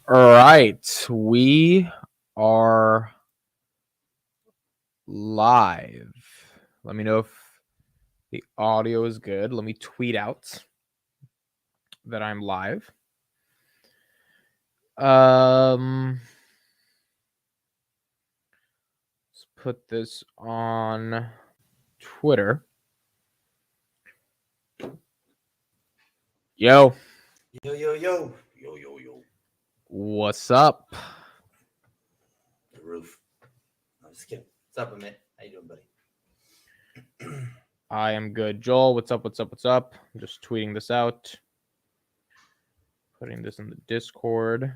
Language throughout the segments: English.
All right, we are live. Let me know if the audio is good. Let me tweet out that I'm live. Let's put this on Twitter. Yo. Yo. What's up? The roof. I'm just kidding. What's up, Amit? How you doing, buddy? I am good. Joel, what's up? I'm just tweeting this out. Putting this in the Discord.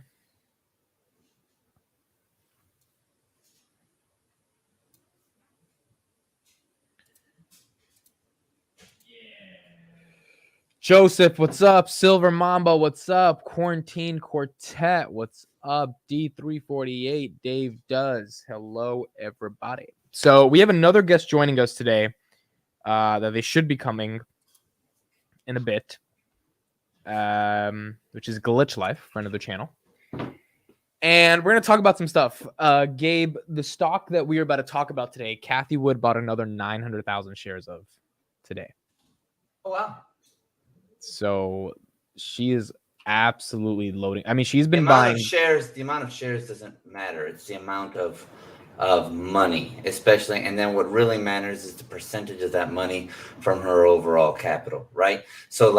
Joseph, what's up? Silver Mamba, what's up? Quarantine Quartet, what's up? D348, Dave Does. Hello, everybody. So we have another guest joining us today that they should be coming in a bit, which is Glitch Life, friend of the channel. And we're going to talk about some stuff. Gabe, the stock that we are about to talk about today, Cathie Wood bought another 900,000 shares of today. Oh, wow. So she is absolutely loading. I mean, she's been the amount buying of shares. The amount of shares doesn't matter. It's the amount of money, especially. And then what really matters is the percentage of that money from her overall capital, right? So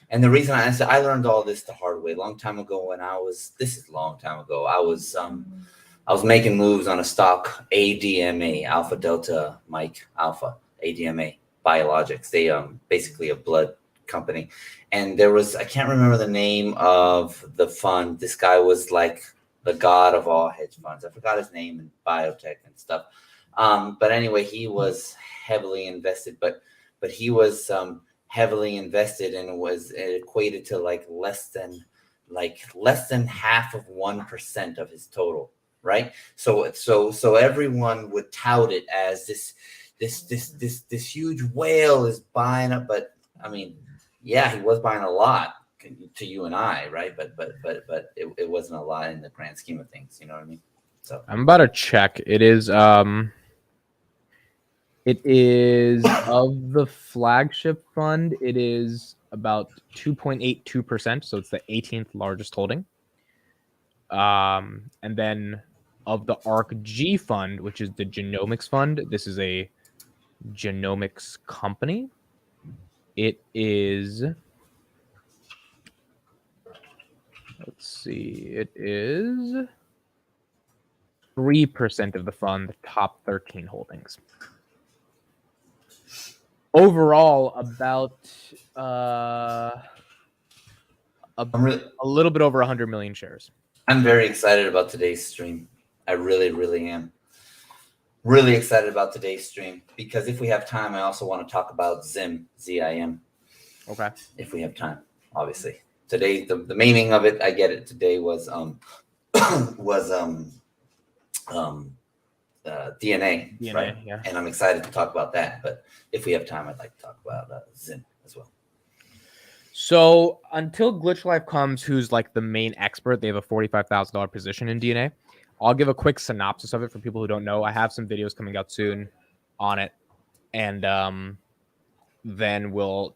and the reason I learned all this the hard way a long time ago when I was making moves on a stock, ADMA, Alpha Delta Mike Alpha, ADMA Biologics. They basically a blood company, and there was, I can't remember the name of the fund. This guy was like the god of all hedge funds. I forgot his name in biotech and stuff. But anyway, he was heavily invested, but he was heavily invested, and it equated to less than half of 1% of his total, right? So everyone would tout it as this huge whale is buying up, but I mean, yeah, he was buying a lot to you and I, right? But it wasn't a lot in the grand scheme of things. You know what I mean? So I'm about to check. It is of the flagship fund, it is about 2.82%. So it's the 18th largest holding. And then of the ARC-G fund, which is the genomics fund, this is a genomics company. It is, let's see, it is 3% of the fund, the top 13 holdings. Overall, about a little bit over 100 million shares. I'm very excited about today's stream. I really am. Really excited about today's stream because if we have time, I also want to talk about ZIM, Z-I-M. Okay. If we have time, obviously. Today, the meaning of it, I get it. Today was DNA, right? Yeah. And I'm excited to talk about that. But if we have time, I'd like to talk about ZIM as well. So until Glitch Life comes, who's like the main expert, they have a $45,000 position in DNA. I'll give a quick synopsis of it for people who don't know. I have some videos coming out soon on it, and then we'll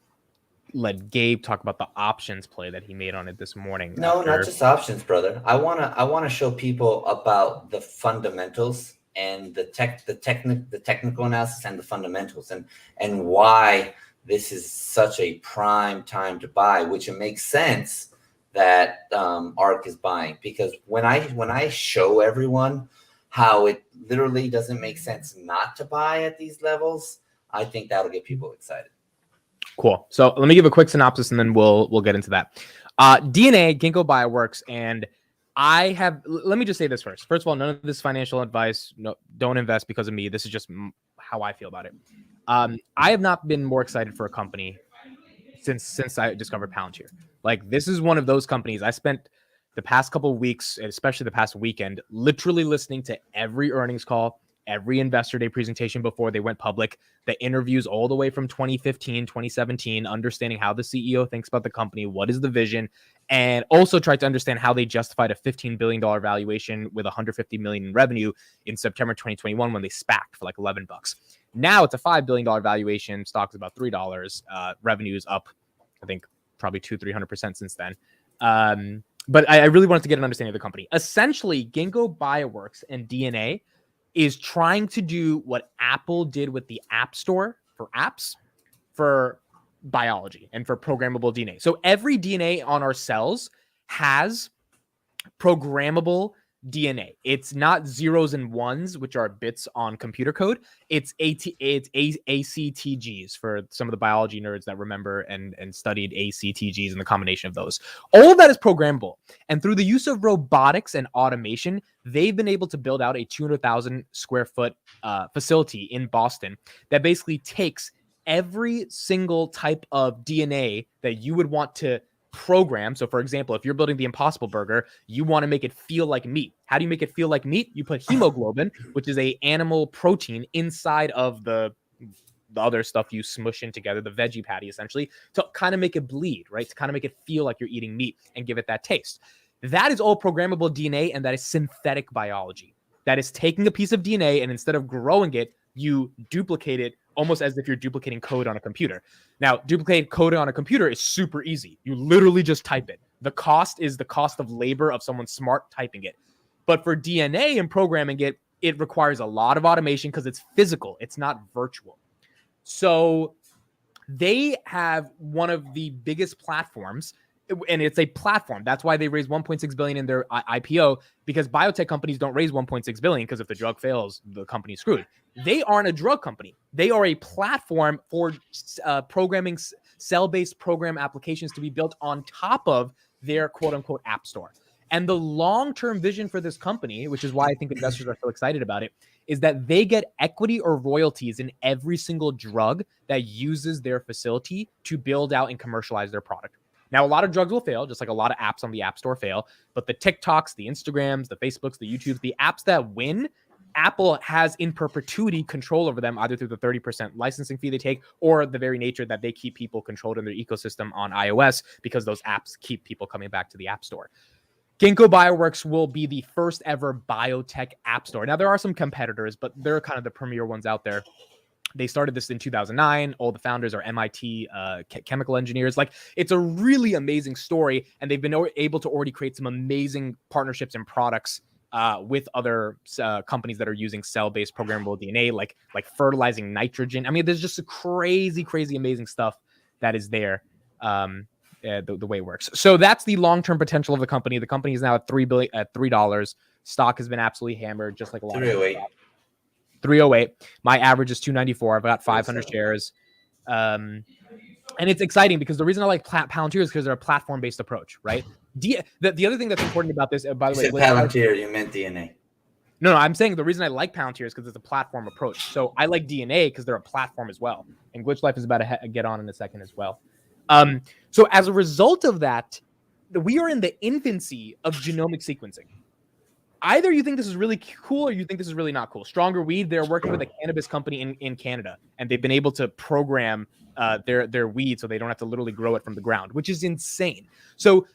let Gabe talk about the options play that he made on it this morning. No, not just options, brother. I wanna show people about the fundamentals and the technical analysis and the fundamentals and why this is such a prime time to buy, which it makes sense that ARC is buying, because when I show everyone how it literally doesn't make sense not to buy at these levels, I think that'll get people excited. Cool. So let me give a quick synopsis and then we'll get into that. DNA, Ginkgo Bioworks, and let me just say this first. First of all, none of this financial advice. No, don't invest because of me. This is just how I feel about it. I have not been more excited for a company since I discovered Palantir. Like, this is one of those companies I spent the past couple of weeks, especially the past weekend, literally listening to every earnings call, every investor day presentation before they went public, the interviews all the way from 2015, 2017, understanding how the CEO thinks about the company, what is the vision, and also tried to understand how they justified a $15 billion valuation with $150 million in revenue in September 2021 when they SPAC'd for like $11. Now it's a $5 billion valuation. Stock's about $3. Revenue's up, I think, probably 200-300% since then. But I really wanted to get an understanding of the company. Essentially, Ginkgo Bioworks and DNA is trying to do what Apple did with the App Store for apps for biology and for programmable DNA. So every DNA on our cells has programmable DNA. It's not zeros and ones, which are bits on computer code. It's ACTGs for some of the biology nerds that remember and studied ACTGs and the combination of those. All of that is programmable. And through the use of robotics and automation, they've been able to build out a 200,000 square foot facility in Boston that basically takes every single type of DNA that you would want to program. So for example, if you're building the Impossible Burger, you want to make it feel like meat. How do you make it feel like meat? You put hemoglobin, which is a animal protein, inside of the other stuff you smush in together, the veggie patty essentially, to kind of make it bleed, right? To kind of make it feel like you're eating meat and give it that taste. That is all programmable DNA, and that is synthetic biology. That is taking a piece of DNA, and instead of growing it, you duplicate it almost as if you're duplicating code on a computer. Now, duplicate code on a computer is super easy. You literally just type it. The cost is the cost of labor of someone smart typing it. But for DNA and programming it, it requires a lot of automation because it's physical. It's not virtual. So they have one of the biggest platforms, and it's a platform. That's why they raised $1.6 billion in their IPO, because biotech companies don't raise $1.6 billion because if the drug fails, the company's screwed. They aren't a drug company. They are a platform for programming cell-based program applications to be built on top of their quote-unquote app store. And the long-term vision for this company, which is why I think investors are so excited about it, is that they get equity or royalties in every single drug that uses their facility to build out and commercialize their product. Now, a lot of drugs will fail, just like a lot of apps on the App Store fail, but the TikToks, the Instagrams, the Facebooks, the YouTubes, the apps that win, Apple has in perpetuity control over them, either through the 30% licensing fee they take or the very nature that they keep people controlled in their ecosystem on iOS because those apps keep people coming back to the App Store. Ginkgo Bioworks will be the first ever biotech app store. Now, there are some competitors, but they're kind of the premier ones out there. They started this in 2009. All the founders are MIT chemical engineers. Like, it's a really amazing story, and they've been able to already create some amazing partnerships and products with other companies that are using cell-based programmable DNA, like fertilizing nitrogen. I mean, there's just a crazy, amazing stuff that is there. The way it works. So that's the long-term potential of the company. The company is now at $3. Stock has been absolutely hammered, just like a lot 308. of 308. My average is 294. I've got 500 shares. And it's exciting because the reason I like Palantir is because they're a platform-based approach, right? The other thing that's important about this, by the way, Palantir, you meant DNA. No, I'm saying the reason I like Palantir is because it's a platform approach. So I like DNA because they're a platform as well. And Glitch Life is about to get on in a second as well. So as a result of that, we are in the infancy of genomic sequencing. Either you think this is really cool or you think this is really not cool. Stronger Weed, they're working with a cannabis company in Canada, and they've been able to program their weed so they don't have to literally grow it from the ground, which is insane. So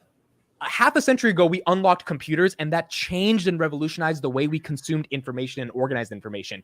half a century ago, we unlocked computers, and that changed and revolutionized the way we consumed information and organized information.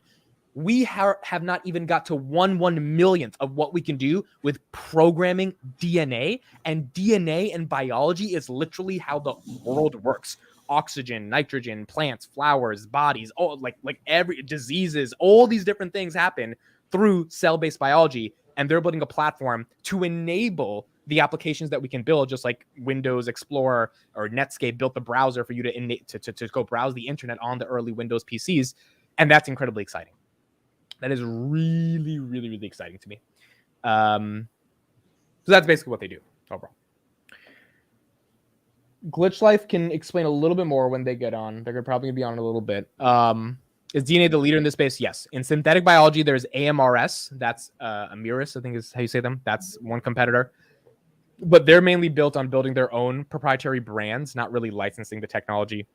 We have not even got to 1/1,000,000th of what we can do with programming DNA, and DNA and biology is literally how the world works. Oxygen, nitrogen, plants, flowers, bodies, all like every diseases, all these different things happen through cell-based biology, and they're building a platform to enable the applications that we can build, just like Windows Explorer or Netscape built the browser for you to go browse the internet on the early Windows PCs, and that's incredibly exciting. That is really, really, really exciting to me. So that's basically what they do overall. Glitch Life can explain a little bit more when they get on. They're probably going to be on in a little bit. Is DNA the leader in this space? Yes. In synthetic biology, there's AMRS. That's Amiris, I think is how you say them. That's one competitor. But they're mainly built on building their own proprietary brands, not really licensing the technology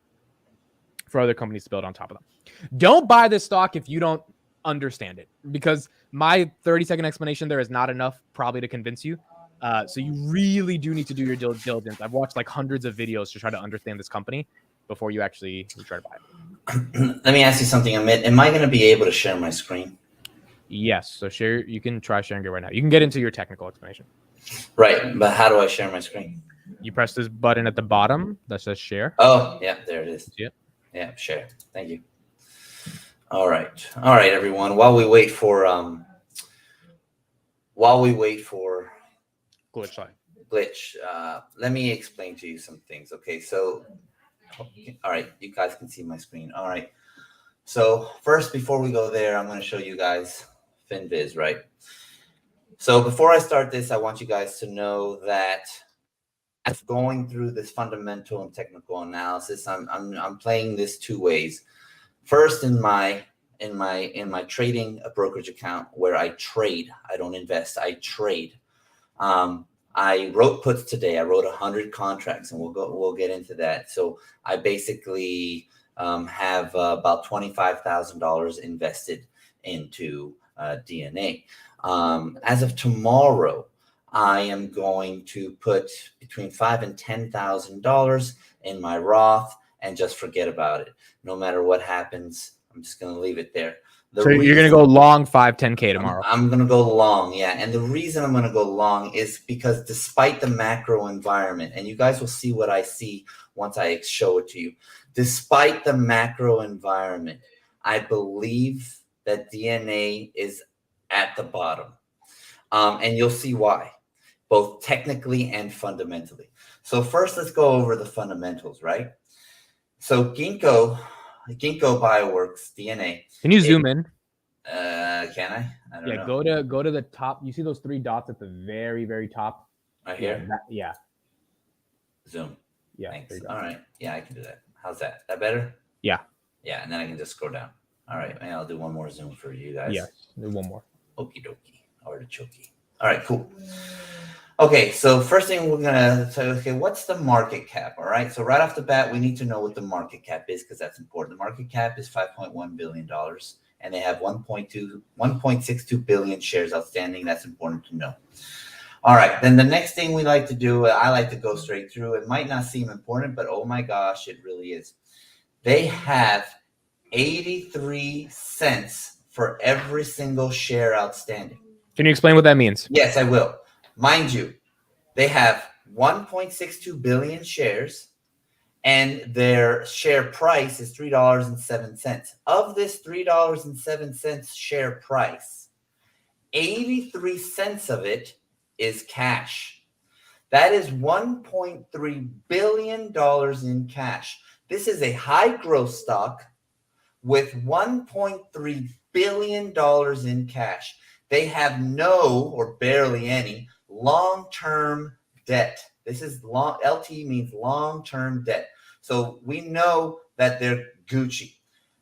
for other companies to build on top of them. Don't buy this stock if you don't understand it, because my 30-second explanation there is not enough probably to convince you. So you really do need to do your due diligence. I've watched like hundreds of videos to try to understand this company before you actually try to buy it. Let me ask you something, Amit. Am I going to be able to share my screen? Yes. So share. You can try sharing it right now. You can get into your technical explanation. Right, but how do I share my screen? You press this button at the bottom that says share. Oh, yeah, there it is. See it? Yeah, share. Thank you. All right, everyone. While we wait for glitch, let me explain to you some things. Okay, so all right, you guys can see my screen. All right. So first, before we go there, I'm going to show you guys FinViz, right? So before I start this, I want you guys to know that as going through this fundamental and technical analysis, I'm playing this two ways. First, in my trading a brokerage account where I trade. I don't invest. I trade. I wrote puts today. I wrote 100 contracts, and we'll get into that. So I basically have about $25,000 invested into DNA. As of tomorrow, I am going to put between $5,000 and $10,000 in my Roth and just forget about it. No matter what happens, I'm just going to leave it there. So you're going to go long 10K tomorrow. I'm going to go long, yeah. And the reason I'm going to go long is because despite the macro environment, and you guys will see what I see once I show it to you, despite the macro environment, I believe that DNA is at the bottom. And you'll see why, both technically and fundamentally. So first, let's go over the fundamentals, right? So Ginkgo Bioworks, DNA. Can you zoom in? Can I? I don't know. Go to the top. You see those three dots at the very, very top? Right here? Yeah. Zoom. Yeah. Thanks. All right. Yeah, I can do that. How's that? That better? Yeah. Yeah, and then I can just scroll down. All right. And I'll do one more zoom for you guys. Yes. Do one more. Okie dokie. Artichoke. All right, cool. Okay, so first thing we're gonna say, okay, what's the market cap? All right, so right off the bat, we need to know what the market cap is because that's important. The market cap is $5.1 billion, and they have 1.62 billion shares outstanding. That's important to know. All right, then the next thing we like to do, I like to go straight through. It might not seem important, but oh my gosh, it really is. They have 83 cents for every single share outstanding. Can you explain what that means? Yes, I will. Mind you, they have 1.62 billion shares, and their share price is $3.07. Of this $3.07 share price, 83 cents of it is cash. That is $1.3 billion in cash. This is a high growth stock with $1.3 billion in cash. They have no or barely any long-term debt. This is long. LT means long-term debt. So we know that they're Gucci.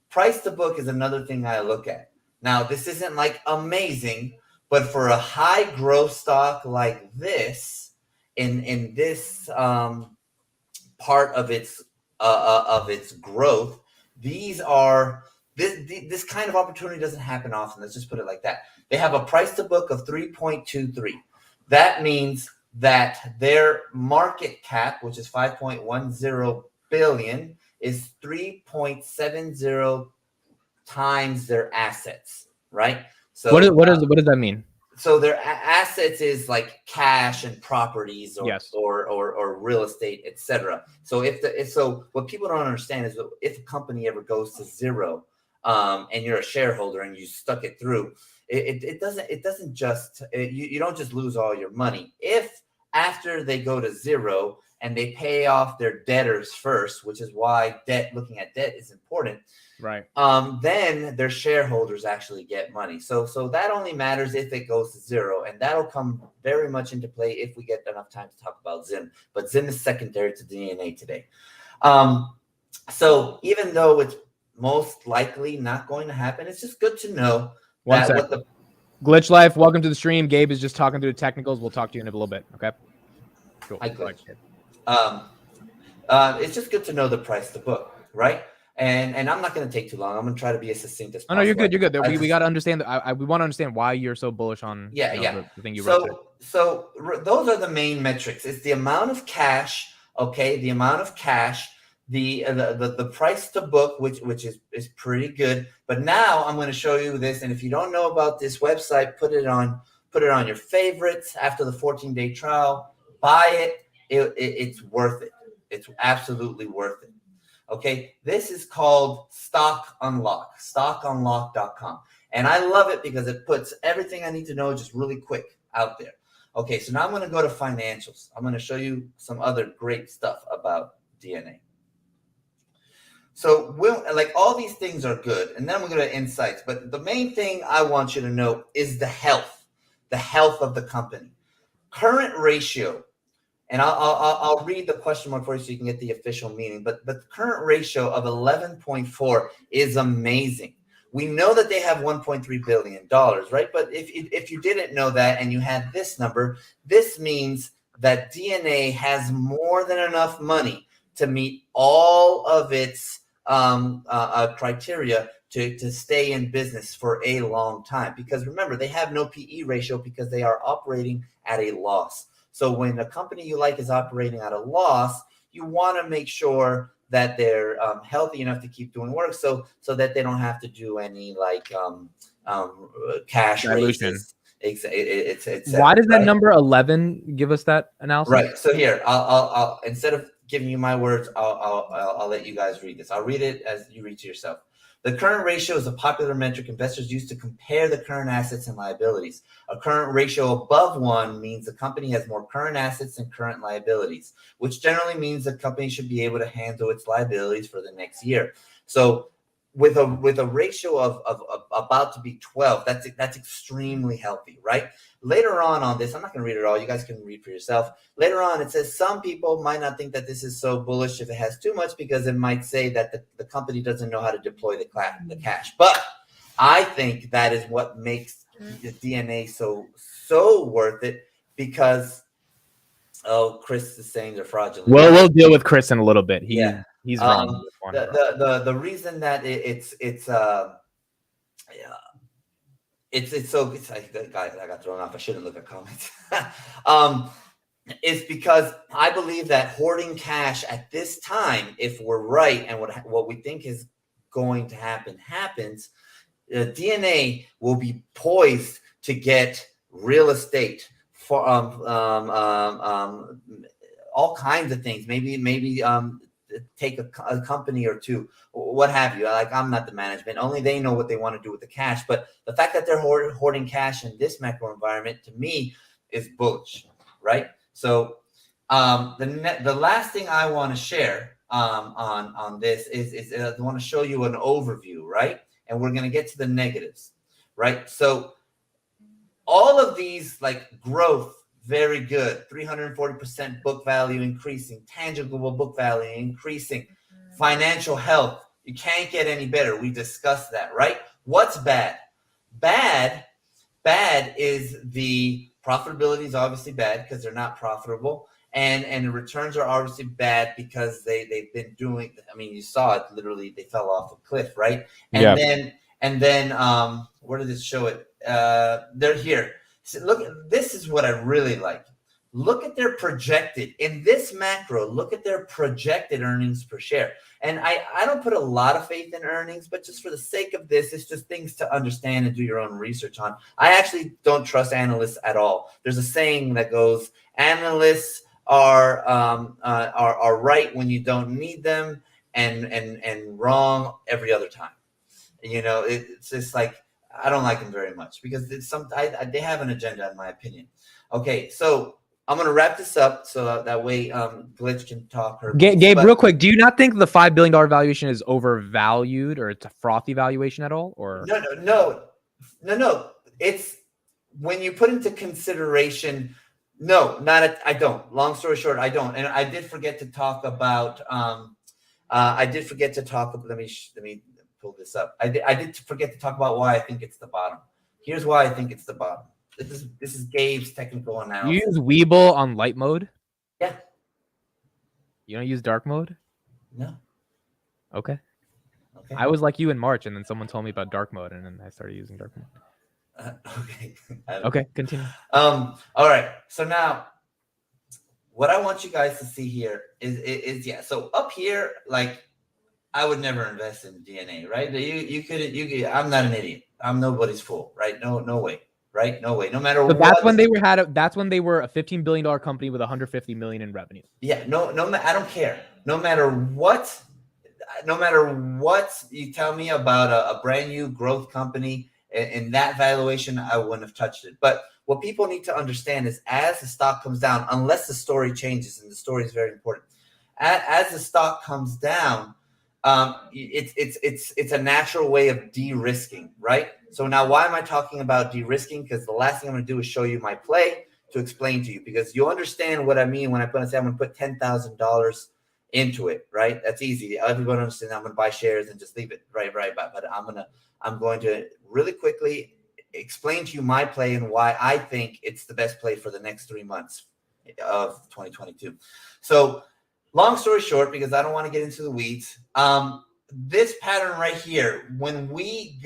Price to book is another thing I look at. Now, this isn't like amazing, but for a high growth stock like this, in this part of its growth, this kind of opportunity doesn't happen often. Let's just put it like that. They have a price to book of 3.23. That means that their market cap, which is 5.10 billion, is 3.70 times their assets, right? So what does that mean? So their assets is like cash and properties or yes. or real estate, etc. So so what people don't understand is if a company ever goes to zero, and you're a shareholder and you stuck it through, you don't just lose all your money. If after they go to zero and they pay off their debtors first, which is why looking at debt is important, right? Then their shareholders actually get money. So that only matters if it goes to zero, and that'll come very much into play if we get enough time to talk about Zim. But Zim is secondary to DNA today. So even though it's most likely not going to happen, it's just good to know. Glitch Life, welcome to the stream. Gabe is just talking through the technicals. We'll talk to you in a little bit. Okay. Cool. Hi, Glitch. It's just good to know the price to book, right? And I'm not going to take too long. I'm going to try to be as succinct as Oh possible. no, you're good. You're good. We got to understand. We want to understand why you're so bullish on the thing you wrote. So those are the main metrics. It's the amount of cash. Okay, the amount of cash. The price to book, which is pretty good. But now I'm going to show you this. And if you don't know about this website, put it on your favorites after the 14-day trial. Buy it. It's worth it. It's absolutely worth it. Okay, this is called Stock Unlock, stockunlock.com. And I love it because it puts everything I need to know just really quick out there. Okay, so now I'm going to go to financials. I'm going to show you some other great stuff about DNA. So like all these things are good, and then I'm going to go to insights. But the main thing I want you to know is the health of the company. Current ratio. And I'll read the question mark for you so you can get the official meaning. But the current ratio of 11.4 is amazing. We know that they have $1.3 billion, right? But if you didn't know that and you had this number, this means that DNA has more than enough money to meet all of its criteria to stay in business for a long time. Because remember, they have no PE ratio because they are operating at a loss. So when a company you like is operating at a loss, you want to make sure that they're healthy enough to keep doing work, so that they don't have to do any like cash raises. It's why does that number 11 give us that analysis? Right. So here, I'll instead of giving you my words, I'll let you guys read this. I'll read it as you read to yourself. The current ratio is a popular metric investors use to compare the current assets and liabilities. A current ratio above 1 means the company has more current assets than current liabilities, which generally means the company should be able to handle its liabilities for the next year. So with a ratio of about to be 12, that's extremely healthy, right? Later on this, I'm not going to read it all. You guys can read for yourself. Later on, it says some people might not think that this is so bullish if it has too much, because it might say that the company doesn't know how to deploy the cash. But I think that is what makes the DNA so worth it, because Chris is saying they're fraudulent. Well, we'll deal with Chris in a little bit. He's wrong. The reason that it's I got thrown off. I shouldn't look at comments. It's because I believe that hoarding cash at this time, if we're right and what we think is going to happen happens, DNA will be poised to get real estate for all kinds of things. Maybe take a company or two, what have you. Like, I'm not the management. Only they know what they want to do with the cash. But the fact that they're hoarding cash in this macro environment, to me, is bullish, right? So the last thing I want to share on this is I want to show you an overview, right? And we're going to get to the negatives, right? So all of these, like growth, very good. 340% book value increasing, tangible book value increasing, financial health. You can't get any better. We discussed that, right? What's bad? Bad is the profitability is obviously bad because they're not profitable. And the returns are obviously bad because they've been doing, I mean, you saw it, literally they fell off a cliff, right? And then where did this show it? They're here. So look, this is what I really like. Look at their projected, in this macro, look at their projected earnings per share. And I don't put a lot of faith in earnings, but just for the sake of this, it's just things to understand and do your own research on. I actually don't trust analysts at all. There's a saying that goes, analysts are right when you don't need them and wrong every other time. You know, it's just like, I don't like them very much because they have an agenda, in my opinion. Okay, so I'm going to wrap this up so that way Glitch can talk. Gabe, real quick, do you not think the $5 billion valuation is overvalued, or it's a frothy valuation at all? Or No. It's when you put into consideration. No, I don't. Long story short, I don't. And I did forget to talk about. Let me pull this up. I did forget to talk about why I think it's the bottom. Here's why I think it's the bottom. This is Gabe's technical analysis. You use Weeble on light mode? Yeah. You don't use dark mode? No. Okay. Okay. I was like you in March, and then someone told me about dark mode, and then I started using dark mode. Okay. Okay, continue. All right. So now, what I want you guys to see here is yeah. So up here, like, I would never invest in DNA, right? You could. I'm not an idiot. I'm nobody's fool, right? No way, right? No way. No matter So what. that's when they were a $15 billion company with 150 million in revenue. Yeah. No. I don't care. No matter what. No matter what you tell me about a brand new growth company in that valuation, I wouldn't have touched it. But what people need to understand is as the stock comes down, unless the story changes, and the story is very important, as the stock comes down, it's a natural way of de-risking, right? So now why am I talking about de-risking? Because the last thing I'm going to do is show you my play to explain to you, because you'll understand what I mean when I say I'm going to put $10,000 into it, right? That's easy. Everyone understands I'm going to buy shares and just leave it, right? But I'm going to really quickly explain to you my play and why I think it's the best play for the next 3 months of 2022. So long story short, because I don't want to get into the weeds, this pattern right here, when we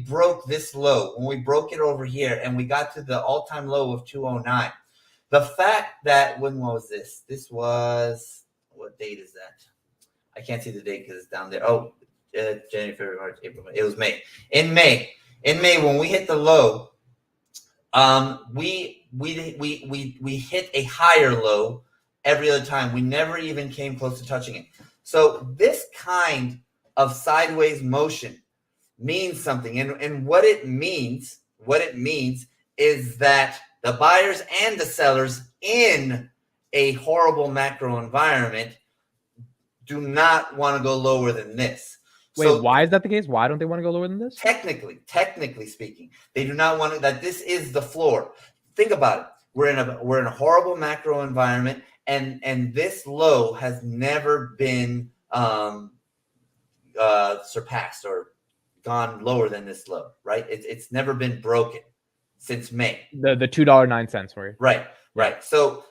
broke this low, when we broke it over here and we got to the all-time low of 209, the fact that, when was this? This was, what date is that? I can't see the date because it's down there. Oh, January, February, March, April, May. It was May. In May, when we hit the low, we hit a higher low every other time. We never even came close to touching it. So this kind of sideways motion means something. And what it means is that the buyers and the sellers in a horrible macro environment do not want to go lower than this. Wait, so why is that the case? Why don't they want to go lower than this? Technically speaking, they do not want to. That this is the floor. Think about it. We're in a horrible macro environment, and this low has never been surpassed or gone lower than this low. Right? It's never been broken since May. The $2.09 for you. Right. So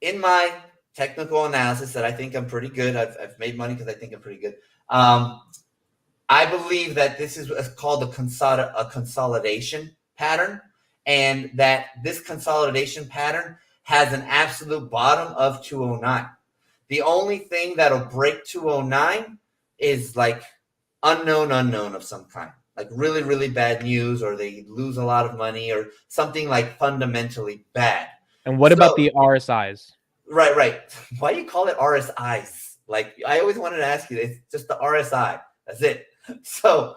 in my technical analysis that I think I'm pretty good, I've made money because I think I'm pretty good. I believe that this is called a consolidation pattern, and that this consolidation pattern has an absolute bottom of 209. The only thing that'll break 209 is like unknown of some kind, like really, really bad news, or they lose a lot of money, or something like fundamentally bad. And what about the RSIs? Right. Why do you call it RSIs? Like, I always wanted to ask you, it's just the RSI. That's it. So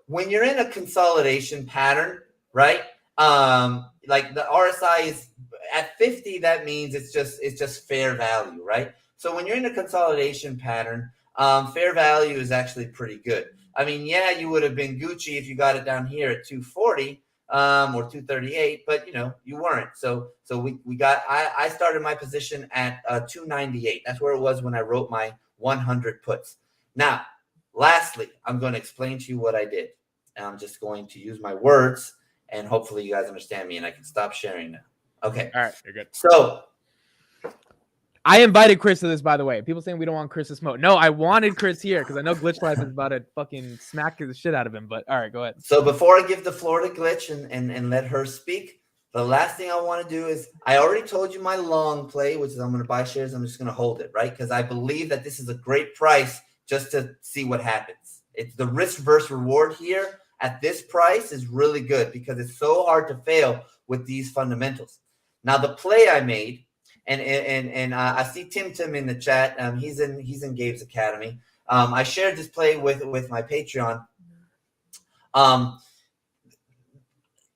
when you're in a consolidation pattern, right? Like the RSI is at 50, that means it's just fair value, right? So when you're in a consolidation pattern, fair value is actually pretty good. I mean, yeah, you would have been Gucci if you got it down here at 240 or 238, but you weren't. So we got. I started my position at 298. That's where it was when I wrote my 100 puts. Now, lastly, I'm going to explain to you what I did, and I'm just going to use my words, and hopefully you guys understand me, and I can stop sharing now. Okay. All right, you're good. So I invited Chris to this, by the way. People saying we don't want Chris to smoke. No, I wanted Chris here because I know Glitch Life is about to fucking smack the shit out of him. But all right, go ahead. So before I give the floor to Glitch and let her speak, the last thing I want to do is, I already told you my long play, which is I'm going to buy shares. I'm just going to hold it, right? Because I believe that this is a great price just to see what happens. It's the risk versus reward here at this price is really good because it's so hard to fail with these fundamentals. Now, the play I made, and I see Tim in the chat. He's in Gabe's Academy. I shared this play with my Patreon.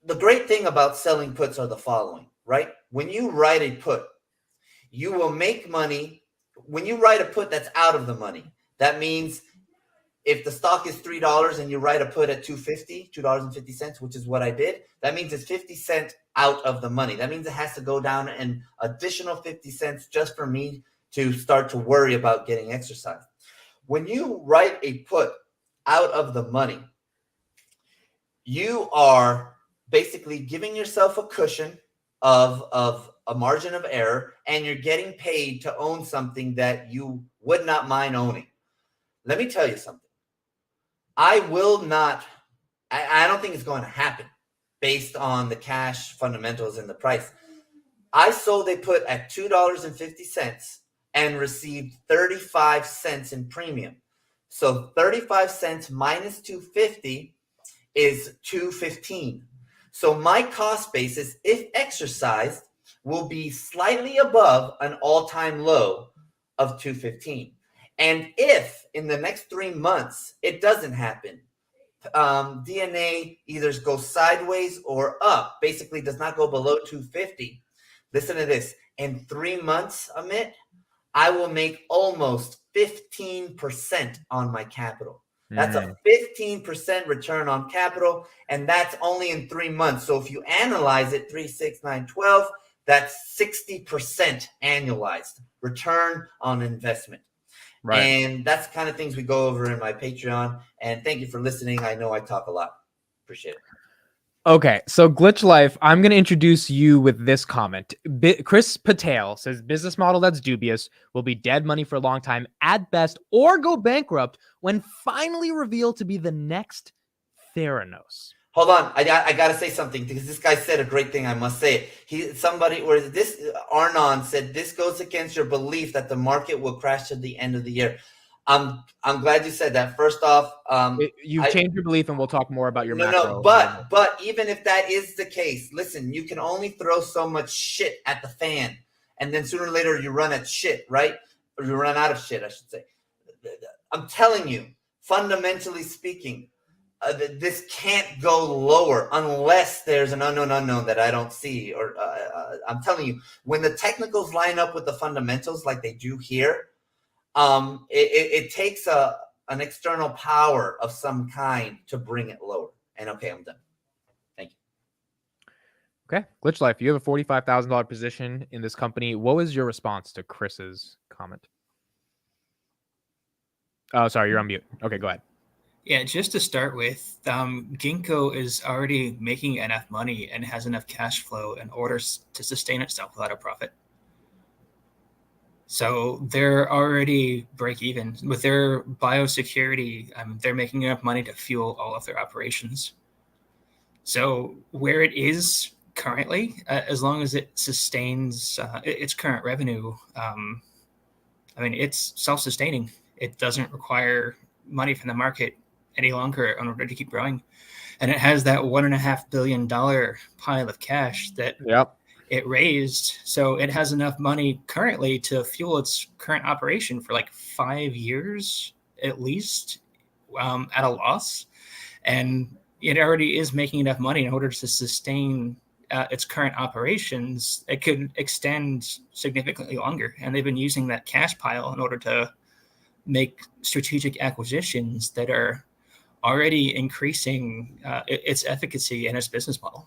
The great thing about selling puts are the following, right? When you write a put, you will make money. When you write a put that's out of the money, that means if the stock is $3 and you write a put at $2.50, which is what I did, that means it's 50 cents out of the money. That means it has to go down an additional 50 cents just for me to start to worry about getting exercise. When you write a put out of the money, you are basically giving yourself a cushion of a margin of error, and you're getting paid to own something that you would not mind owning. let me tell you something. I will not, I don't think it's going to happen based on the cash fundamentals and the price. I sold a put at $2.50 and received 35 cents in premium. So 35 cents minus 250 is 215. So my cost basis, if exercised, will be slightly above an all-time low of 215. And if in the next 3 months it doesn't happen, DNA either goes sideways or up, basically does not go below 250. Listen to this. In 3 months, Amit, I will make almost 15% on my capital. That's a 15% return on capital, and that's only in 3 months. So if you analyze it, 3, 6, 9, 12, that's 60% annualized return on investment. Right. And that's the kind of things we go over in my Patreon. And thank you for listening. I know I talk a lot. Appreciate it. Okay, so Glitch Life, I'm going to introduce you with this comment. Chris Patel says, business model that's dubious, will be dead money for a long time at best, or go bankrupt when finally revealed to be the next Theranos. Hold on, I got to say something, because this guy said a great thing. I must say it. Arnon said, this goes against your belief that the market will crash at the end of the year. I'm glad you said that. First off, you've changed your belief, and we'll talk more about your macro. But even if that is the case, listen, you can only throw so much shit at the fan, and then sooner or later you run at shit, right? Or you run out of shit, I should say. I'm telling you, fundamentally speaking, this can't go lower unless there's an unknown that I don't see. Or I'm telling you, when the technicals line up with the fundamentals like they do here, it takes an external power of some kind to bring it lower. And okay, I'm done. Thank you. Okay, Glitch Life, you have a $45,000 position in this company. What was your response to Chris's comment? Oh, sorry, you're on mute. Okay, go ahead. Yeah, just to start with, Ginkgo is already making enough money and has enough cash flow in order to sustain itself without a profit. So they're already break even with their biosecurity. They're making enough money to fuel all of their operations. So where it is currently, as long as it sustains its current revenue, it's self-sustaining. It doesn't require money from the market any longer in order to keep growing. And it has that $1.5 billion pile of cash that it raised. So it has enough money currently to fuel its current operation for like 5 years, at least, at a loss. And it already is making enough money in order to sustain its current operations. It could extend significantly longer. And they've been using that cash pile in order to make strategic acquisitions that are already increasing its efficacy and its business model.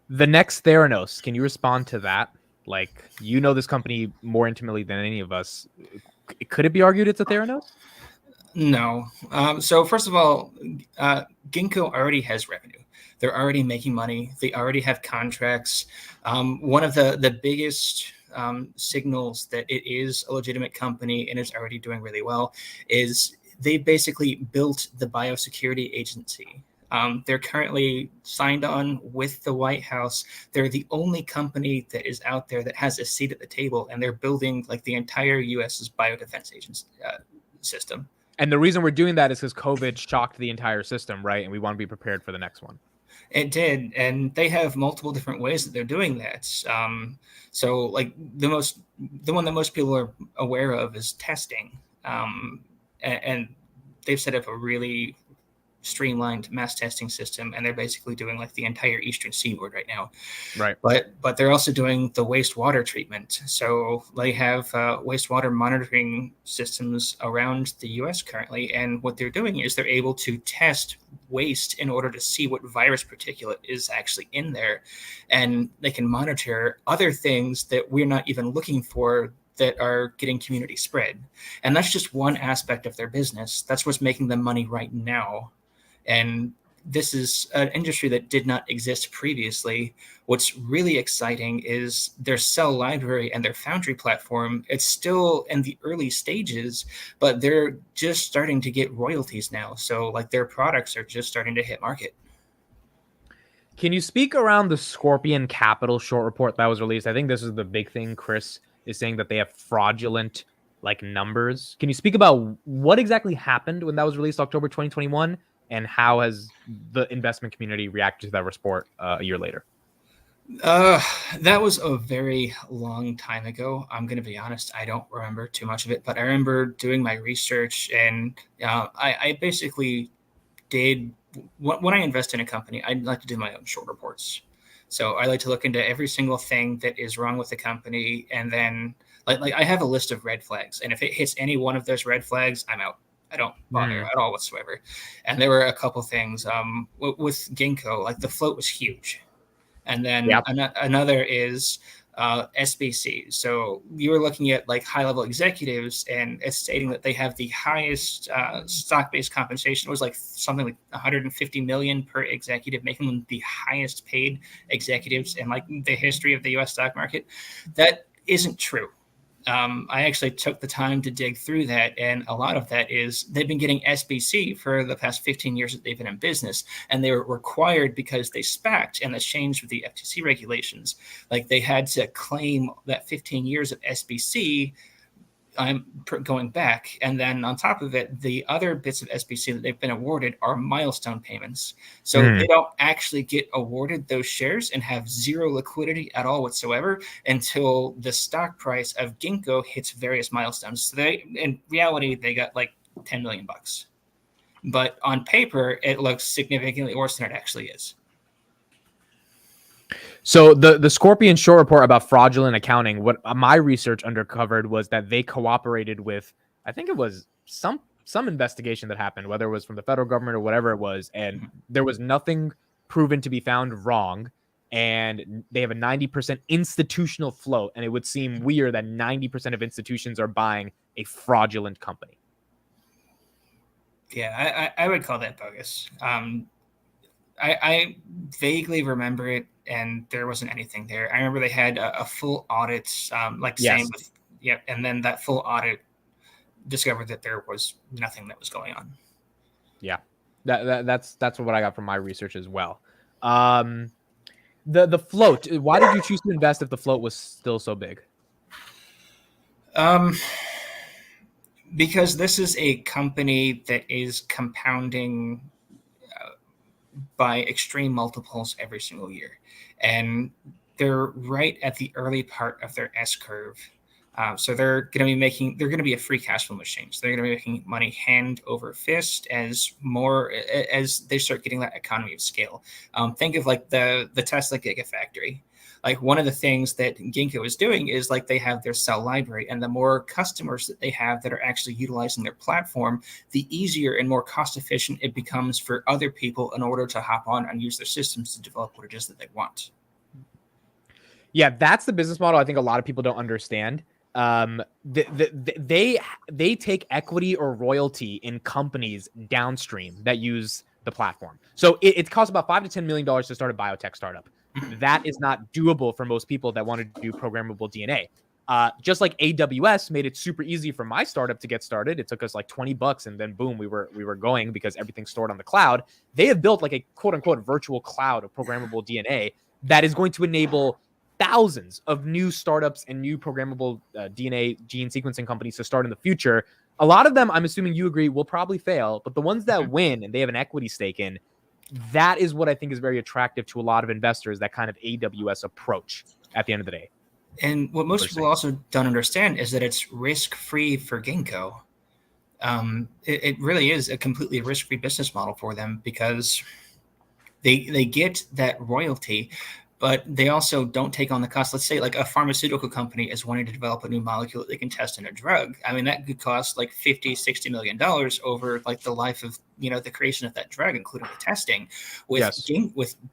The next Theranos, can you respond to that? Like, you know this company more intimately than any of us. Could it be argued it's a Theranos? No. So first of all, Ginkgo already has revenue. They're already making money. They already have contracts. One of the biggest signals that it is a legitimate company and is already doing really well is they basically built the biosecurity agency. They're currently signed on with the White House. They're the only company that is out there that has a seat at the table, and they're building like the entire U.S.'s biodefense agency system. And the reason we're doing that is because COVID shocked the entire system, right? And we want to be prepared for the next one. It did, and they have multiple different ways that they're doing that. So, like the one that most people are aware of is testing, and they've set up a really streamlined mass testing system, and they're basically doing like the entire eastern seaboard right now. Right. But they're also doing the wastewater treatment. So they have wastewater monitoring systems around the US currently, and what they're doing is they're able to test waste in order to see what virus particulate is actually in there, and they can monitor other things that we're not even looking for that are getting community spread. And that's just one aspect of their business. That's what's making them money right now. And this is an industry that did not exist previously. What's really exciting is their cell library and their foundry platform. It's still in the early stages, but they're just starting to get royalties now. So like their products are just starting to hit market. Can you speak around the Scorpion Capital short report that was released? I think this is the big thing. Chris is saying that they have fraudulent like numbers. Can you speak about what exactly happened when that was released October 2021 and how has the investment community reacted to that report a year later? That was a very long time ago. I'm going to be honest, I don't remember too much of it, but I remember doing my research, and I basically did, when I invest in a company, I like to do my own short reports. So I like to look into every single thing that is wrong with the company, and then like I have a list of red flags, and if it hits any one of those red flags, I'm out. I don't bother at all whatsoever. And there were a couple things with Ginkgo, like the float was huge. And then another is SBC. So you were looking at like high-level executives, and it's stating that they have the highest stock-based compensation. It was like something like 150 million per executive, making them the highest paid executives in like the history of the U.S. stock market. That isn't true. I actually took the time to dig through that, and a lot of that is they've been getting SBC for the past 15 years that they've been in business, and they were required because they SPAC'd, and that's changed with the FTC regulations. Like they had to claim that 15 years of SBC going back, and then on top of it, the other bits of SBC that they've been awarded are milestone payments. So they don't actually get awarded those shares and have zero liquidity at all whatsoever until the stock price of Ginkgo hits various milestones. So they, in reality, they got like $10 million, but on paper, it looks significantly worse than it actually is. So the Scorpion short report about fraudulent accounting, what my research uncovered was that they cooperated with, I think it was some investigation that happened, whether it was from the federal government or whatever it was, and there was nothing proven to be found wrong, and they have a 90% institutional float, and it would seem weird that 90% of institutions are buying a fraudulent company. Yeah, I would call that bogus. I vaguely remember it, and there wasn't anything there. I remember they had a full audit, same with, and then that full audit discovered that there was nothing that was going on. Yeah, that's what I got from my research as well. The float. Why did you choose to invest if the float was still so big? Because this is a company that is compounding by extreme multiples every single year, and they're right at the early part of their S curve. So they're going to be a free cash flow machine. So they're going to be making money hand over fist as they start getting that economy of scale. Think of like the Tesla Gigafactory. Like one of the things that Ginkgo is doing is like they have their cell library, and the more customers that they have that are actually utilizing their platform, the easier and more cost efficient it becomes for other people in order to hop on and use their systems to develop what it is that they want. Yeah, that's the business model I think a lot of people don't understand. They take equity or royalty in companies downstream that use the platform. So it costs about $5 to $10 million to start a biotech startup. That is not doable for most people that want to do programmable DNA. Just like AWS made it super easy for my startup to get started. It took us like $20, and then boom, we were going because everything's stored on the cloud. They have built like a quote unquote virtual cloud of programmable DNA that is going to enable thousands of new startups and new programmable DNA gene sequencing companies to start in the future. A lot of them, I'm assuming you agree, will probably fail, but the ones that win and they have an equity stake in, that is what I think is very attractive to a lot of investors, that kind of AWS approach at the end of the day. And what most people also don't understand is that it's risk-free for Ginkgo. It really is a completely risk-free business model for them because they get that royalty, but they also don't take on the cost. Let's say like a pharmaceutical company is wanting to develop a new molecule that they can test in a drug. I mean, that could cost like $50-60 million over like the life of, the creation of that drug, including the testing. With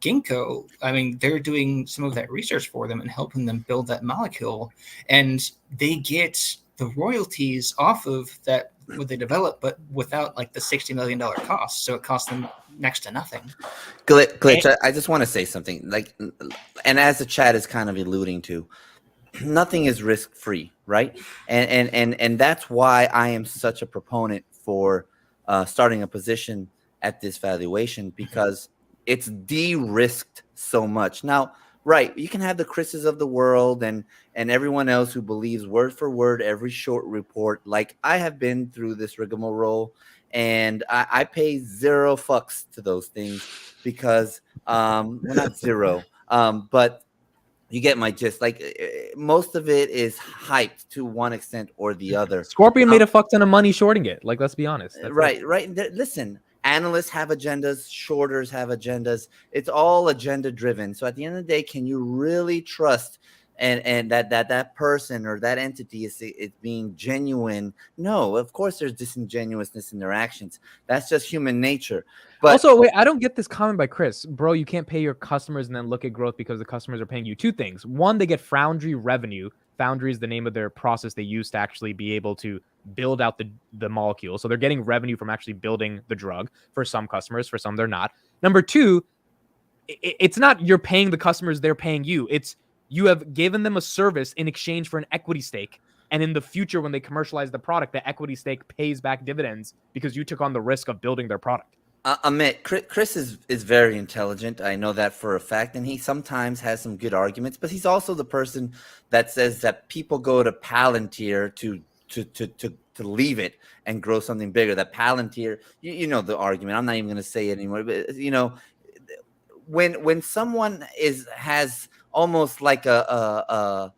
Ginkgo, I mean, they're doing some of that research for them and helping them build that molecule, and they get the royalties off of that what they develop, but without like the $60 million cost. So it costs them next to nothing. Glitch, I just want to say something. Like, and as the chat is kind of alluding to, nothing is risk free, right? And that's why I am such a proponent for starting a position at this valuation, because it's de-risked so much. Now, right, you can have the Chris's of the world and everyone else who believes word for word every short report. Like, I have been through this rigmarole, and I pay zero fucks to those things because well, not zero, but you get my gist. Like, most of it is hyped to one extent or the other. Scorpion made a fuck ton of money shorting it. Like, let's be honest. Right. Listen, analysts have agendas, shorters have agendas. It's all agenda driven. So at the end of the day, can you really trust and that person or that entity is being genuine? No, of course there's disingenuousness in their actions. That's just human nature. But also, wait, I don't get this comment by Chris. Bro, you can't pay your customers and then look at growth because the customers are paying you. Two things. One, they get Foundry revenue. Foundry is the name of their process they use to actually be able to build out the molecule. So they're getting revenue from actually building the drug for some customers. For some, they're not. Number two, it's not you're paying the customers, they're paying you. It's you have given them a service in exchange for an equity stake. And in the future, when they commercialize the product, the equity stake pays back dividends because you took on the risk of building their product. Amit, Chris is very intelligent. I know that for a fact, and he sometimes has some good arguments. But he's also the person that says that people go to Palantir to leave it and grow something bigger. That Palantir, you know the argument. I'm not even going to say it anymore. But you know, when someone has almost like a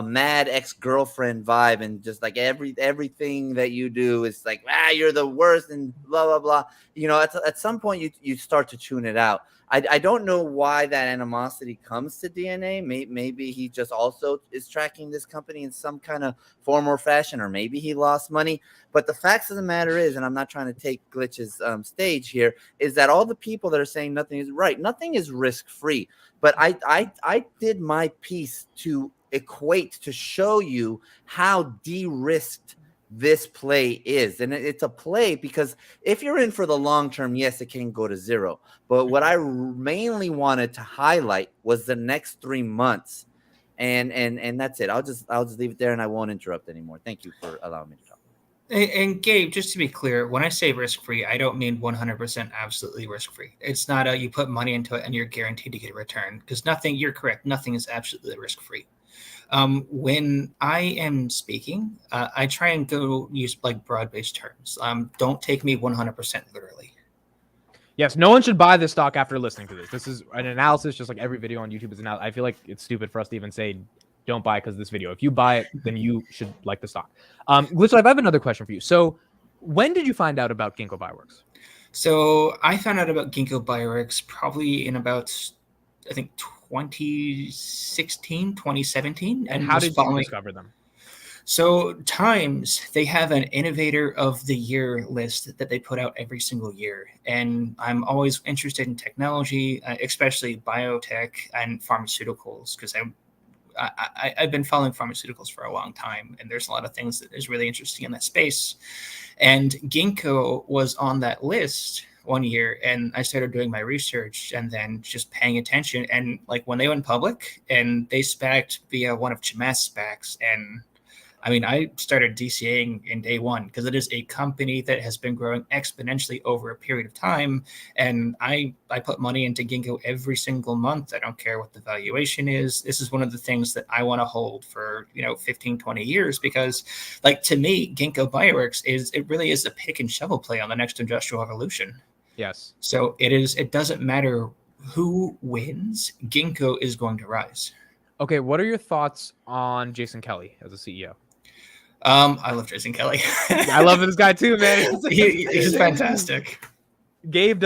mad ex-girlfriend vibe, and just like everything that you do is like, you're the worst and blah blah blah, you know, at some point you start to tune it out. I don't know why that animosity comes to DNA. Maybe he just also is tracking this company in some kind of form or fashion, or maybe he lost money. But the facts of the matter is, and I'm not trying to take Glitch's stage here, is that all the people that are saying nothing is right, nothing is risk-free. But I did my piece to equate, to show you how de-risked this play is. And it's a play because if you're in for the long term, yes, it can go to zero. But what I mainly wanted to highlight was the next 3 months. And that's it. I'll just leave it there, and I won't interrupt anymore. Thank you for allowing me to talk. And Gabe, just to be clear, when I say risk-free, I don't mean 100% absolutely risk-free. It's not you put money into it and you're guaranteed to get a return, because nothing, you're correct, nothing is absolutely risk-free. When I am speaking, I try and go use like broad-based terms. Don't take me 100% literally. Yes, no one should buy this stock after listening to this. This is an analysis, just like every video on YouTube is an analysis. I feel like it's stupid for us to even say don't buy because of this video. If you buy it, then you should like the stock. Glitch Live, I have another question for you. So when did you find out about Ginkgo Bioworks? So I found out about Ginkgo Bioworks probably in about, I think, 2016, 2017. And how did you discover them? So Times, they have an Innovator of the Year list that they put out every single year. And I'm always interested in technology, especially biotech and pharmaceuticals, because I've been following pharmaceuticals for a long time, and there's a lot of things that is really interesting in that space. And Ginkgo was on that list one year, and I started doing my research and then just paying attention. And like when they went public and they SPAC'd via one of Chamath's SPACs, and I mean, I started DCAing in day one because it is a company that has been growing exponentially over a period of time. And I put money into Ginkgo every single month. I don't care what the valuation is. This is one of the things that I want to hold for, 15, 20 years, because like to me, Ginkgo Bioworks it really is a pick and shovel play on the next industrial revolution. Yes. So it doesn't matter who wins, Ginkgo is going to rise. Okay. What are your thoughts on Jason Kelly as a CEO? I love Jason Kelly. I love this guy too, man. He's fantastic. Gabe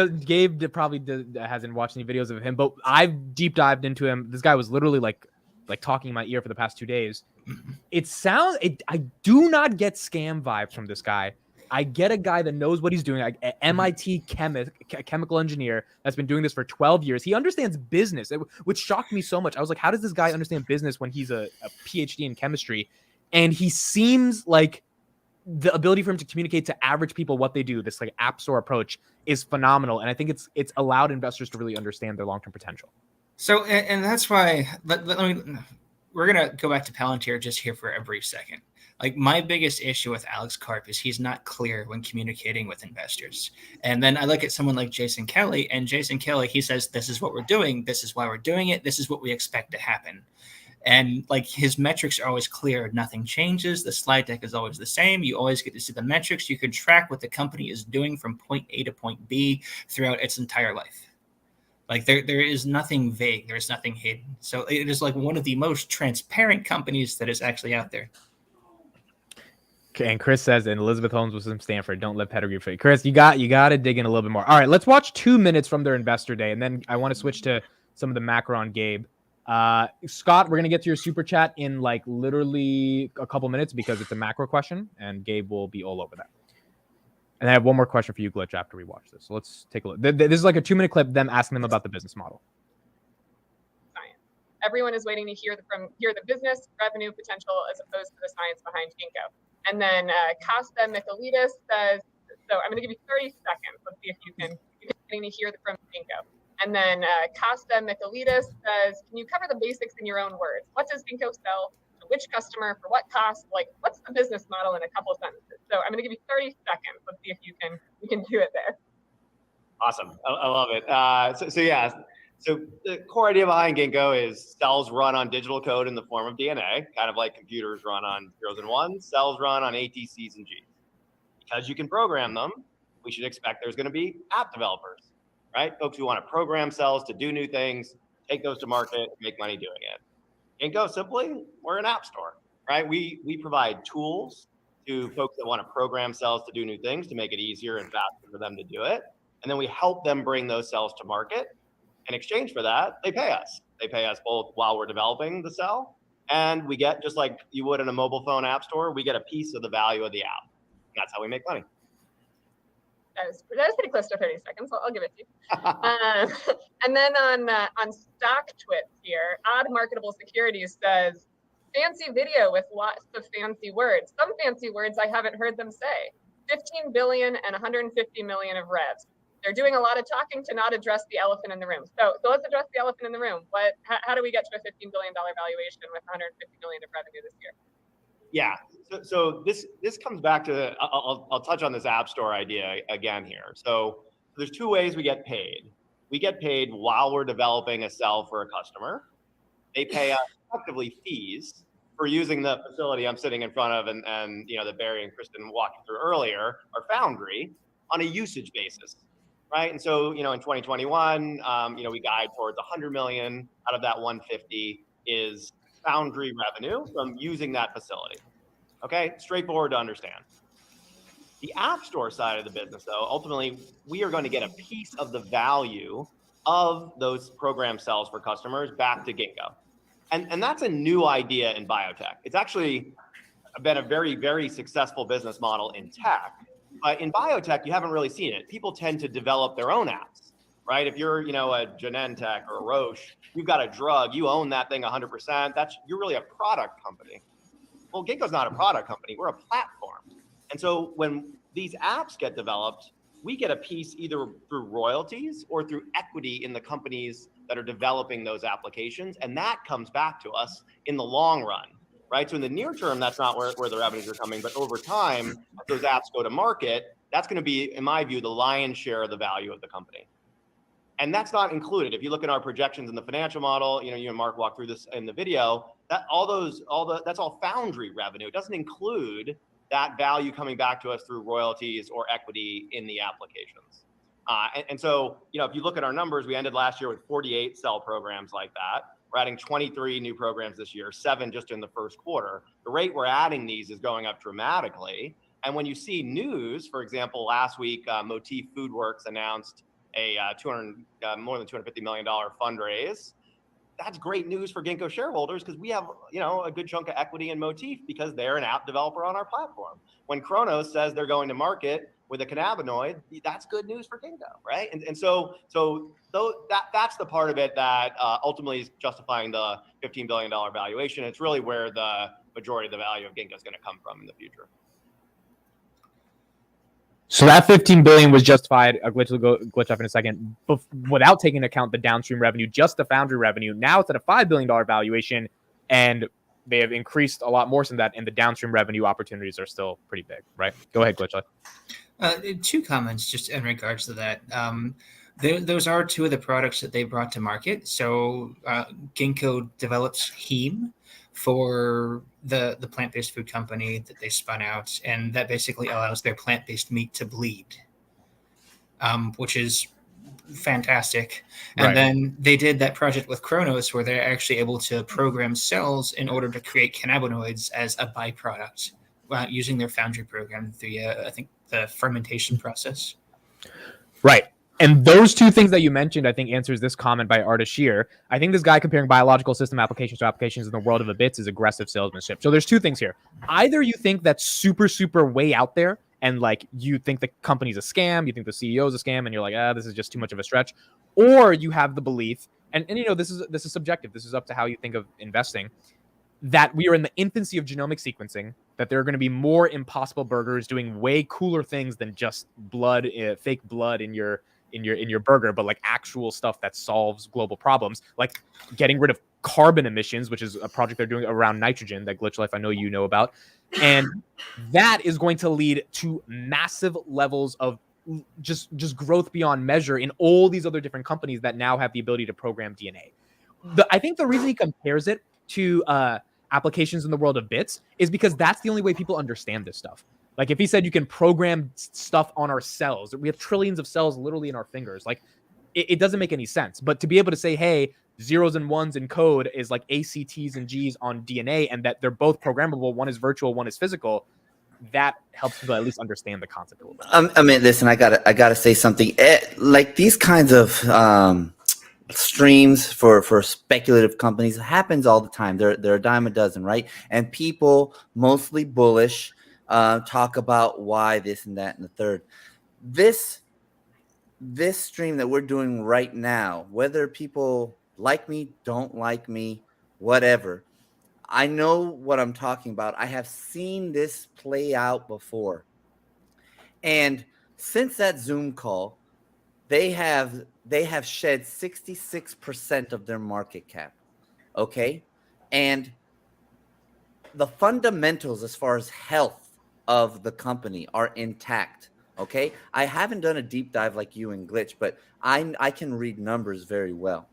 probably hasn't watched any videos of him, but I've deep dived into him. This guy was literally like talking in my ear for the past 2 days. I do not get scam vibes from this guy. I get a guy that knows what he's doing, like an MIT chemical engineer that's been doing this for 12 years. He understands business, which shocked me so much. I was like, how does this guy understand business when he's a PhD in chemistry? And he seems like the ability for him to communicate to average people what they do, this like app store approach, is phenomenal. And I think it's allowed investors to really understand their long-term potential. So, and that's why, we're going to go back to Palantir just here for a brief second. Like, my biggest issue with Alex Karp is he's not clear when communicating with investors. And then I look at someone like Jason Kelly, and Jason Kelly, he says, this is what we're doing. This is why we're doing it. This is what we expect to happen. And like, his metrics are always clear. Nothing changes. The slide deck is always the same. You always get to see the metrics. You can track what the company is doing from point A to point B throughout its entire life. Like, there is nothing vague. There's nothing hidden. So it is like one of the most transparent companies that is actually out there. Okay, and Chris says, and Elizabeth Holmes was from Stanford. Don't let pedigree for you. Chris, you got to dig in a little bit more. All right, let's watch 2 minutes from their investor day, and then I want to switch to some of the macro on Gabe. Scott, we're going to get to your super chat in like literally a couple minutes because it's a macro question, and Gabe will be all over that. And I have one more question for you, Glitch, after we watch this. So let's take a look. This is like a 2-minute clip, them asking them about the business model. Science. Everyone is waiting to hear the business revenue potential as opposed to the science behind Ginkgo. And then Costa Michaelidis says, so I'm going to give you 30 seconds. Let's see if you can waiting to hear from Ginkgo. And then Costa Michaelidis says, can you cover the basics in your own words? What does Ginkgo sell? To which customer? For what cost? Like, what's the business model in a couple of sentences? So I'm going to give you 30 seconds. Let's see if you can do it there. Awesome. I love it. So the core idea behind Ginkgo is cells run on digital code in the form of DNA, kind of like computers run on zeros and ones. Cells run on ATCs and Gs. Because you can program them, we should expect there's going to be app developers, right? Folks who want to program cells to do new things, take those to market, make money doing it. Ginkgo, simply, we're an app store, right? We provide tools to folks that want to program cells to do new things to make it easier and faster for them to do it. And then we help them bring those cells to market. In exchange for that, they pay us. They pay us both while we're developing the cell, and we get, just like you would in a mobile phone app store, we get a piece of the value of the app. And that's how we make money. That was pretty close to 30 seconds. I'll give it to you. And then on stock twits here, Odd Marketable Securities says, fancy video with lots of fancy words. Some fancy words I haven't heard them say. 15 billion and 150 million of revs. They're doing a lot of talking to not address the elephant in the room. So let's address the elephant in the room. How do we get to a $15 billion valuation with 150 million of revenue this year? Yeah. So this comes back to, I'll touch on this app store idea again here. So there's 2 ways we get paid. We get paid while we're developing a cell for a customer. They pay us effectively fees for using the facility I'm sitting in front of and that Barry and Kristen walked through earlier, our Foundry, on a usage basis. Right. And so, in 2021, we guide towards 100 million out of that 150 is Foundry revenue from using that facility. Okay. Straightforward to understand. The App Store side of the business, though, ultimately, we are going to get a piece of the value of those program cells for customers back to Ginkgo. And that's a new idea in biotech. It's actually been a very, very successful business model in tech. But in biotech, you haven't really seen it. People tend to develop their own apps, right? If you're, a Genentech or a Roche, you've got a drug, you own that thing 100%. You're really a product company. Well, Ginkgo's not a product company. We're a platform. And so when these apps get developed, we get a piece either through royalties or through equity in the companies that are developing those applications. And that comes back to us in the long run. Right. So in the near term, that's not where the revenues are coming. But over time, as those apps go to market, that's going to be, in my view, the lion's share of the value of the company. And that's not included. If you look at our projections in the financial model, you and Mark walked through this in the video, that's all Foundry revenue. It doesn't include that value coming back to us through royalties or equity in the applications. And so, if you look at our numbers, we ended last year with 48 cell programs like that. We're adding 23 new programs this year, 7 just in the first quarter. The rate we're adding these is going up dramatically. And when you see news, for example, last week, Motif Foodworks announced a more than $250 million fundraise. That's great news for Ginkgo shareholders because we have, a good chunk of equity in Motif because they're an app developer on our platform. When Kronos says they're going to market with a cannabinoid, that's good news for Ginkgo, right? And so that's the part of it that ultimately is justifying the $15 billion valuation. It's really where the majority of the value of Ginkgo is going to come from in the future. So that 15 billion was justified. Glitch will go glitch up in a second, without taking into account the downstream revenue, just the foundry revenue. Now it's at a $5 billion valuation, and they have increased a lot more than that, and the downstream revenue opportunities are still pretty big, right? Go ahead, Glitch. Two comments just in regards to that. Those are two of the products that they brought to market. So Ginkgo develops heme for the plant-based food company that they spun out, and that basically allows their plant-based meat to bleed, which is fantastic. And Right. then they did that project with Kronos where they're actually able to program cells in order to create cannabinoids as a byproduct using their foundry program through, I think, the fermentation process. Right. And those two things that you mentioned, I think, answers this comment by Artis Shear. I think this guy comparing biological system applications to applications in the world of the bits is aggressive salesmanship. So there's two things here. Either you think that's super, super way out there, and like you think the company's a scam, you think the CEO is a scam, and you're like, this is just too much of a stretch, or you have the belief, and you know, this is subjective. This is up to how you think of investing, that we are in the infancy of genomic sequencing, that there are going to be more Impossible Burgers doing way cooler things than just blood, fake blood in your burger, but like actual stuff that solves global problems, like getting rid of carbon emissions, which is a project they're doing around nitrogen that Glitch Life I know you know about. And that is going to lead to massive levels of just growth beyond measure in all these other different companies that now have the ability to program DNA. I think the reason he compares it to applications in the world of bits is because that's the only way people understand this stuff. Like if he said you can program stuff on our cells, we have trillions of cells literally in our fingers. Like it doesn't make any sense. But to be able to say, hey, zeros and ones in code is like ACTs and Gs on DNA, and that they're both programmable, one is virtual, one is physical, that helps people at least understand the concept a little bit. I mean, listen, I gotta say something. Like these kinds of streams for speculative companies happens all the time. They're a dime a dozen, right? And people, mostly bullish, talk about why this and that and the third. This stream that we're doing right now, whether people like me, don't like me, whatever, I know what I'm talking about. I have seen this play out before. And since that Zoom call, they have shed 66% of their market cap. Okay? And the fundamentals as far as health of the company are intact. Okay? I haven't done a deep dive like you and Glitch, but I can read numbers very well.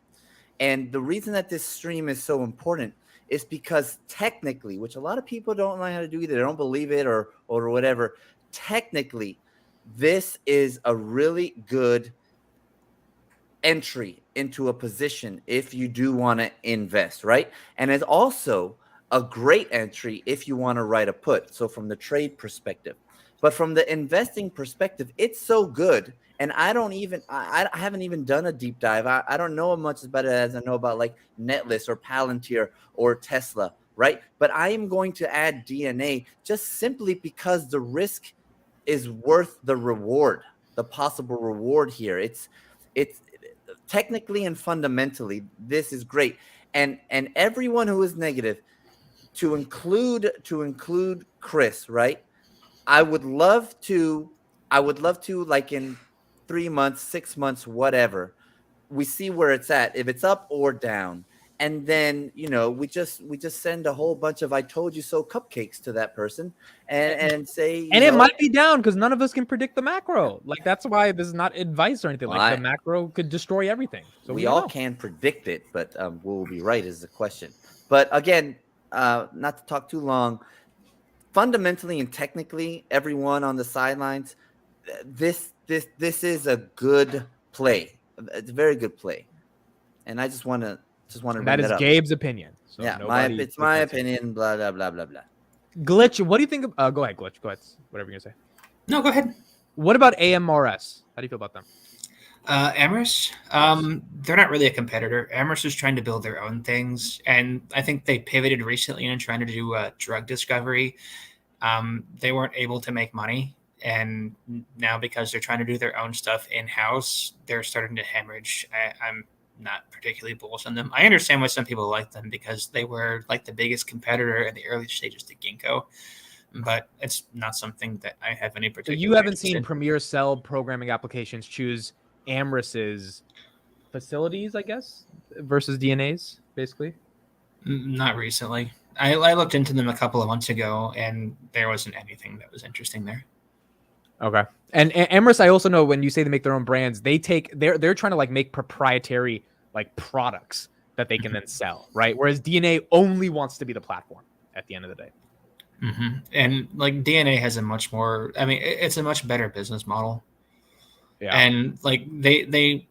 And the reason that this stream is so important is because technically, which a lot of people don't know how to do either, they don't believe it or whatever, technically, this is a really good entry into a position if you do want to invest, right? And it's also a great entry if you want to write a put. So from the trade perspective, but from the investing perspective, it's so good. And I haven't even done a deep dive. I don't know as much about it as I know about like Netlist or Palantir or Tesla, right? But I am going to add DNA just simply because the risk is worth the reward, the possible reward here. It's technically and fundamentally, this is great. And everyone who is negative, to include Chris, right? I would love to like in 3 months, 6 months, whatever, we see where it's at, if it's up or down. And then, you know, we just send a whole bunch of I told you so cupcakes to that person and say, and it might be down because none of us can predict the macro. Like that's why this is not advice or anything. Like the macro could destroy everything. So we all can predict it, but will we be right is the question. But again, not to talk too long, fundamentally and technically, everyone on the sidelines, this is a good play. It's a very good play, and I just want to bring that is up. Gabe's opinion. So yeah, it's my opinion. Blah blah blah blah blah. Glitch, what do you think of? Go ahead, Glitch. Go ahead. Whatever you're gonna say. No, go ahead. What about AMRS? How do you feel about them? Amherst, they're not really a competitor. Amherst is trying to build their own things, and I think they pivoted recently in trying to do drug discovery. They weren't able to make money, and now because they're trying to do their own stuff in-house, they're starting to hemorrhage. I'm not particularly bullish on them. I understand why some people like them because they were like the biggest competitor in the early stages to Ginkgo, but it's not something that I have any particular. So you haven't seen Premier Cell programming applications choose Amris's facilities, I guess, versus DNA's, basically? Not recently. I looked into them a couple of months ago, and there wasn't anything that was interesting there. Okay. And Amris, I also know when you say they make their own brands, they're trying to like make proprietary like products that they can then sell, right? Whereas DNA only wants to be the platform at the end of the day. Mm-hmm. And like DNA has a much more, I mean, it's a much better business model. Yeah. And like they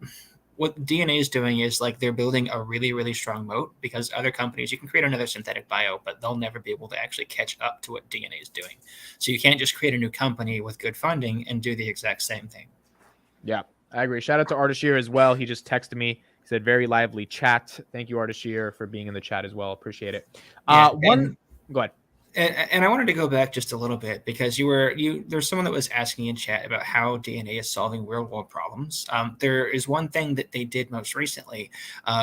what DNA is doing is like they're building a really, really strong moat, because other companies, you can create another synthetic bio, but they'll never be able to actually catch up to what DNA is doing. So you can't just create a new company with good funding and do the exact same thing. Yeah, I agree. Shout out to Ardashir as well. He just texted me. He said, very lively chat. Thank you, Ardashir, for being in the chat as well. Appreciate it. Yeah, go ahead. And I wanted to go back just a little bit, because there's someone that was asking in chat about how DNA is solving real world problems. There is one thing that they did most recently.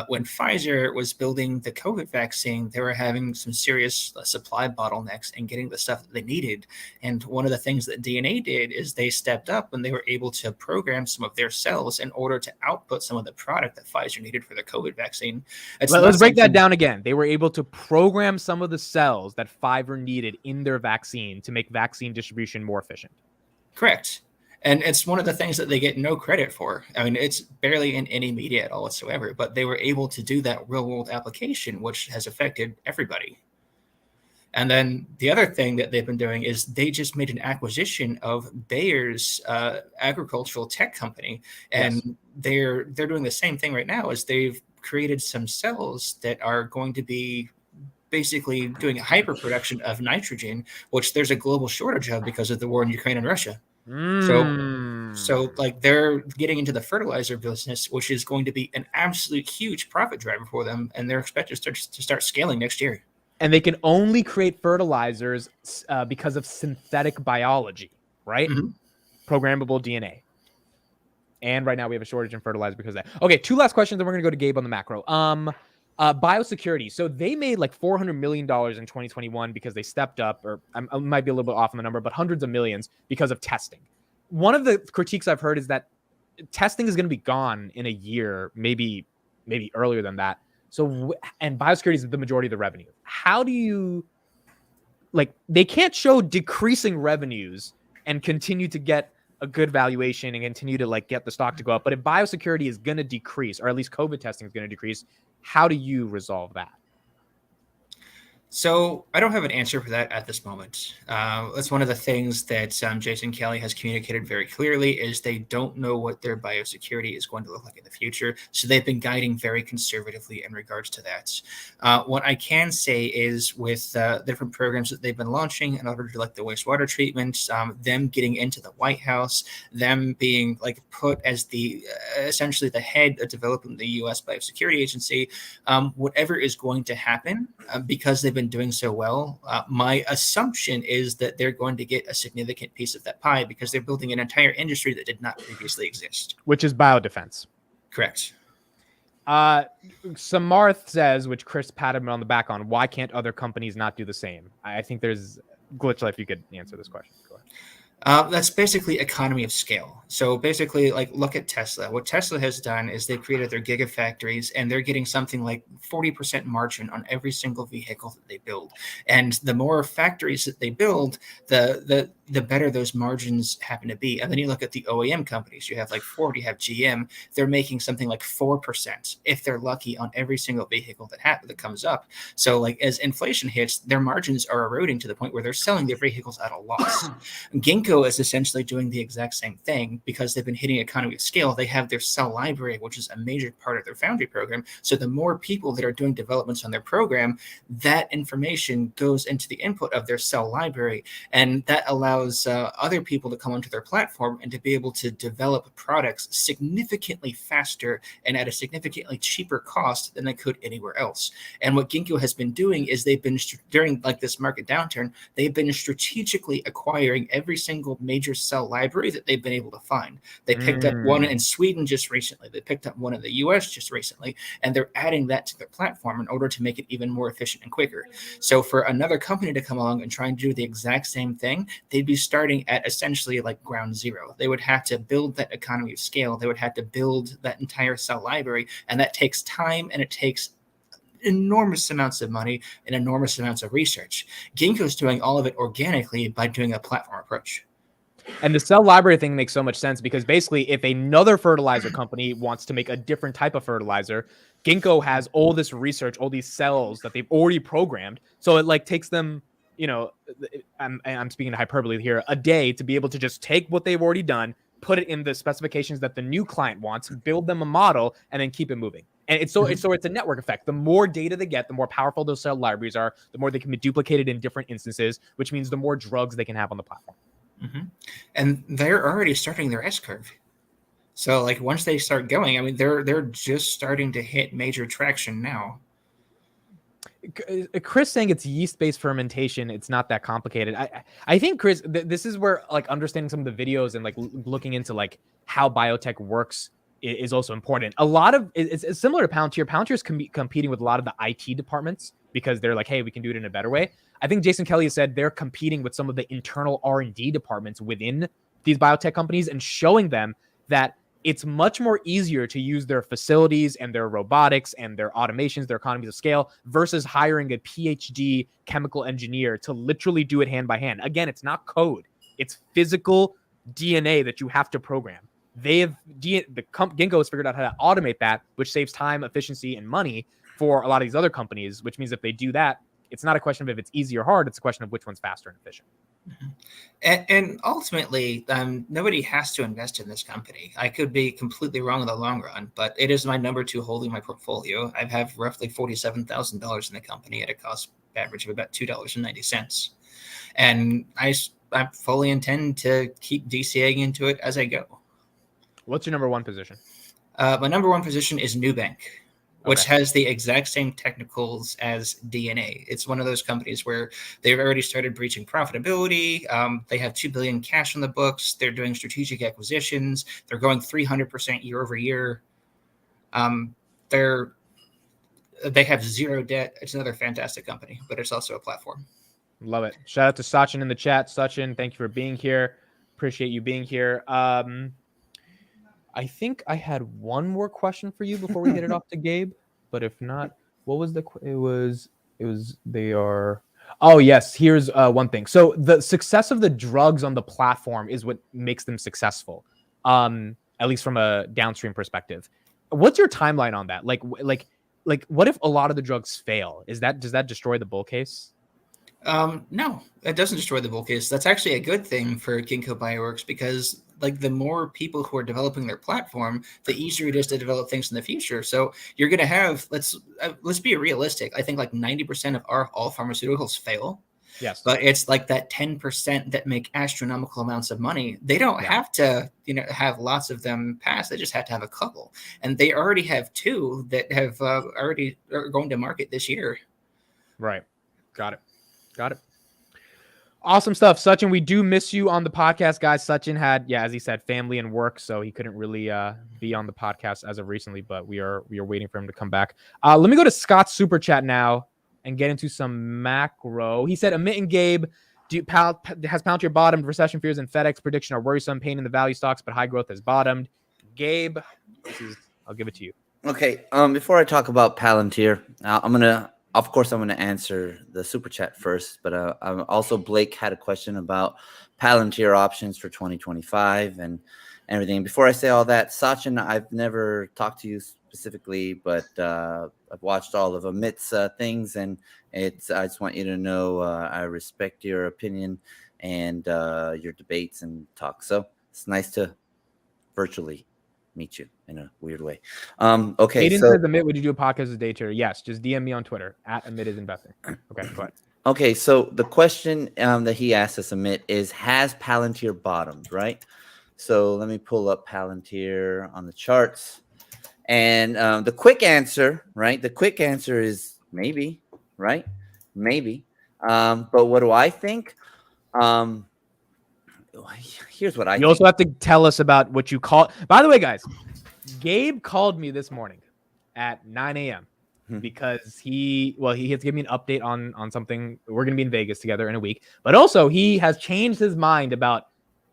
When Pfizer was building the COVID vaccine, they were having some serious supply bottlenecks and getting the stuff that they needed. And one of the things that DNA did is they stepped up and they were able to program some of their cells in order to output some of the product that Pfizer needed for the COVID vaccine. Let's break that down again. They were able to program some of the cells that Pfizer needed in their vaccine to make vaccine distribution more efficient. Correct. And it's one of the things that they get no credit for. I mean, it's barely in any media at all whatsoever, but they were able to do that real world application, which has affected everybody. And then the other thing that they've been doing is they just made an acquisition of Bayer's agricultural tech company. And yes, they're doing the same thing right now. Is they've created some cells that are going to be basically doing a hyper production of nitrogen, which there's a global shortage of because of the war in Ukraine and Russia. So like they're getting into the fertilizer business, which is going to be an absolute huge profit driver for them, and they're expected to start scaling next year. And they can only create fertilizers because of synthetic biology, right? Mm-hmm. Programmable DNA. And right now we have a shortage in fertilizer because of that. Okay, two last questions, then we're gonna go to Gabe on the macro. Biosecurity. So they made like $400 million in 2021 because they stepped up, or I might be a little bit off on the number, but hundreds of millions because of testing. One of the critiques I've heard is that testing is going to be gone in a year, maybe earlier than that. So, and biosecurity is the majority of the revenue. How do you, like, they can't show decreasing revenues and continue to get a good valuation and continue to like get the stock to go up. But if biosecurity is going to decrease, or at least COVID testing is going to decrease, how do you resolve that? So I don't have an answer for that at this moment. That's one of the things that Jason Kelly has communicated very clearly, is they don't know what their biosecurity is going to look like in the future. So they've been guiding very conservatively in regards to that. What I can say is with different programs that they've been launching in order to like the wastewater treatment, them getting into the White House, them being like put as the essentially the head of developing the U.S. Biosecurity Agency, whatever is going to happen, because they've been doing so well, my assumption is that they're going to get a significant piece of that pie, because they're building an entire industry that did not previously exist, which is biodefense. Correct. Samarth says, which Chris patted me on the back on, why can't other companies not do the same? I think there's Glitch, if you could answer this question. Go ahead. That's basically economy of scale. So basically, like, look at Tesla. What Tesla has done is they've created their gigafactories, and they're getting something like 40% margin on every single vehicle that they build. And the more factories that they build, the better those margins happen to be. And then you look at the OEM companies. You have like Ford, you have GM. They're making something like 4%, if they're lucky, on every single vehicle that comes up. So like as inflation hits, their margins are eroding to the point where they're selling their vehicles at a loss. Ginkgo is essentially doing the exact same thing, because they've been hitting economy of scale. They have their cell library, which is a major part of their foundry program. So the more people that are doing developments on their program, that information goes into the input of their cell library, and that allows other people to come onto their platform and to be able to develop products significantly faster and at a significantly cheaper cost than they could anywhere else. And what Ginkgo has been doing is they've been, during like this market downturn, they've been strategically acquiring every single single major cell library that they've been able to find. They picked up one in Sweden just recently. They picked up one in the US just recently, and they're adding that to their platform in order to make it even more efficient and quicker. So for another company to come along and try and do the exact same thing, they'd be starting at essentially like ground zero. They would have to build that economy of scale. They would have to build that entire cell library, and that takes time, and it takes enormous amounts of money and enormous amounts of research. Ginkgo's doing all of it organically by doing a platform approach. And the cell library thing makes so much sense because basically if another fertilizer company wants to make a different type of fertilizer, Ginkgo has all this research, all these cells that they've already programmed. So it like takes them, you know, I'm speaking in hyperbole here, a day to be able to just take what they've already done, put it in the specifications that the new client wants, build them a model, and then keep it moving. And it's a network effect. The more data they get, the more powerful those cell libraries are, the more they can be duplicated in different instances, which means the more drugs they can have on the platform. And they're already starting their S-curve. So like once they start going, I mean, they're just starting to hit major traction now. Chris saying it's yeast-based fermentation. It's not that complicated. I think, Chris, this is where like understanding some of the videos and like looking into like how biotech works is also important. A lot of it's similar to Palantir. Palantir is competing with a lot of the IT departments because they're like, hey, we can do it in a better way. I think Jason Kelly has said they're competing with some of the internal R&D departments within these biotech companies and showing them that it's much more easier to use their facilities and their robotics and their automations, their economies of scale, versus hiring a PhD chemical engineer to literally do it hand by hand. Again, it's not code. It's physical DNA that you have to program. Ginkgo has figured out how to automate that, which saves time, efficiency, and money for a lot of these other companies, which means if they do that, it's not a question of if it's easy or hard. It's a question of which one's faster and efficient. And ultimately, nobody has to invest in this company. I could be completely wrong in the long run, but it is my number 2 holding my portfolio. I have roughly $47,000 in the company at a cost average of about $2.90. And I fully intend to keep DCAing into it as I go. What's your number 1 position? My number 1 position is Nubank, which has the exact same technicals as DNA. It's one of those companies where they've already started breaching profitability. They have $2 billion cash on the books. They're doing strategic acquisitions. They're going 300% year over year. They have zero debt. It's another fantastic company, but it's also a platform. Love it. Shout out to Sachin in the chat. Sachin, thank you for being here. Appreciate you being here. I think I had one more question for you before we hit it off to Gabe, but if not, what was oh yes, here's one thing. So the success of the drugs on the platform is what makes them successful, at least from a downstream perspective. What's your timeline on that? Like what if a lot of the drugs fail? Does that destroy the bull case? No, it doesn't destroy the bull case. That's actually a good thing for Ginkgo Bioworks because like the more people who are developing their platform, the easier it is to develop things in the future. So you're going to have, let's be realistic. I think like 90% of all pharmaceuticals fail. Yes. But it's like that 10% that make astronomical amounts of money. They don't have to, have lots of them pass. They just have to have a couple. And they already have 2 that have already are going to market this year. Right. Got it. Awesome stuff. Sachin, we do miss you on the podcast, guys. Sachin had, as he said, family and work, so he couldn't really be on the podcast as of recently, but we are waiting for him to come back. Let me go to Scott's super chat now and get into some macro. He said, Amit and Gabe, has Palantir bottomed? Recession fears and FedEx prediction are worrisome. Pain in the value stocks, but high growth has bottomed. Gabe, I'll give it to you. Okay. Before I talk about Palantir, I'm going to answer the super chat first, but also Blake had a question about Palantir options for 2025 and everything. Before I say all that, Sachin, I've never talked to you specifically, but I've watched all of Amit's things, and I just want you to know I respect your opinion and your debates and talk. So it's nice to virtually meet you in a weird way. Okay. Aiden says, Amit, would you do a podcast with Daytrader? Yes, just DM me on Twitter at AmitIsInvesting. Okay, go ahead. Okay, so the question that he asked us, Amit, is has Palantir bottomed, right? So let me pull up Palantir on the charts. And the quick answer, right? The quick answer is maybe, right? Maybe. But what do I think? here's what I You think. also have to tell us about what you call. By the way, guys, Gabe called me this morning at 9 a.m. because he has given me an update on something. We're going to be in Vegas together in a week, but also he has changed his mind about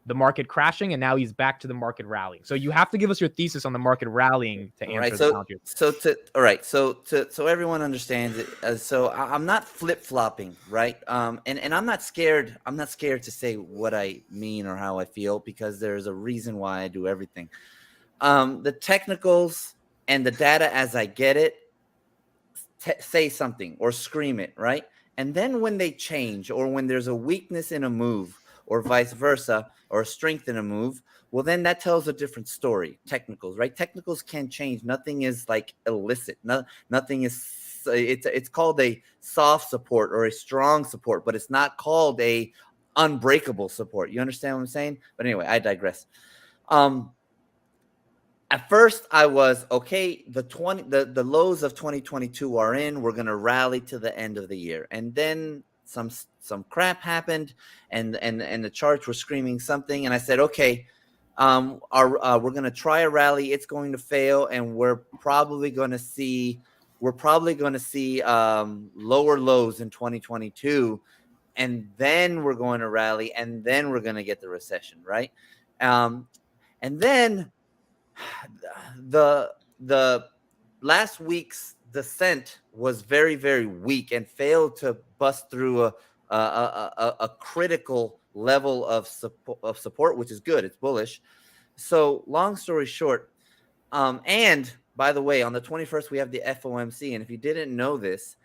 the market crashing, and now he's back to the market rallying. So you have to give us your thesis on the market rallying to answer the Palantir. So everyone understands it. So I'm not flip-flopping, right? And I'm not scared. I'm not scared to say what I mean or how I feel, because there's a reason why I do everything. The technicals and the data as I get it say something or scream it, right? And then when they change, or when there's a weakness in a move, or vice versa, or a strength in a move, well, then that tells a different story. Technicals, right? Technicals can change. Nothing is like illicit. Nothing is. It's called a soft support or a strong support, but it's not called a unbreakable support. You understand what I'm saying? But anyway, I digress. At first, I was okay. The lows of 2022 are in. We're gonna rally to the end of the year, and then some crap happened, and the charts were screaming something, and I said, okay, we're gonna try a rally. It's going to fail, and we're probably gonna see lower lows in 2022, and then we're going to rally, and then we're gonna get the recession, right? And then the last week's descent was very, very weak and failed to bust through a critical level of support, which is good. It's bullish. So long story short, and by the way, on the 21st, we have the FOMC. And if you didn't know this,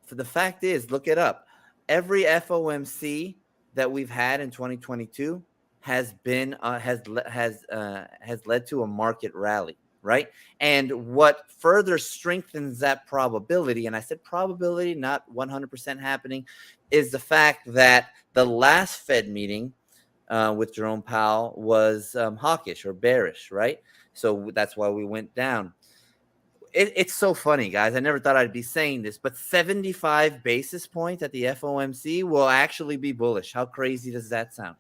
so the fact is, look it up. Every FOMC that we've had in 2022 has led to a market rally, right? And what further strengthens that probability, and I said probability, not 100% happening, is the fact that the last Fed meeting with Jerome Powell was hawkish or bearish, right? So that's why we went down. It's so funny, guys. I never thought I'd be saying this, but 75 basis points at the FOMC will actually be bullish. How crazy does that sound?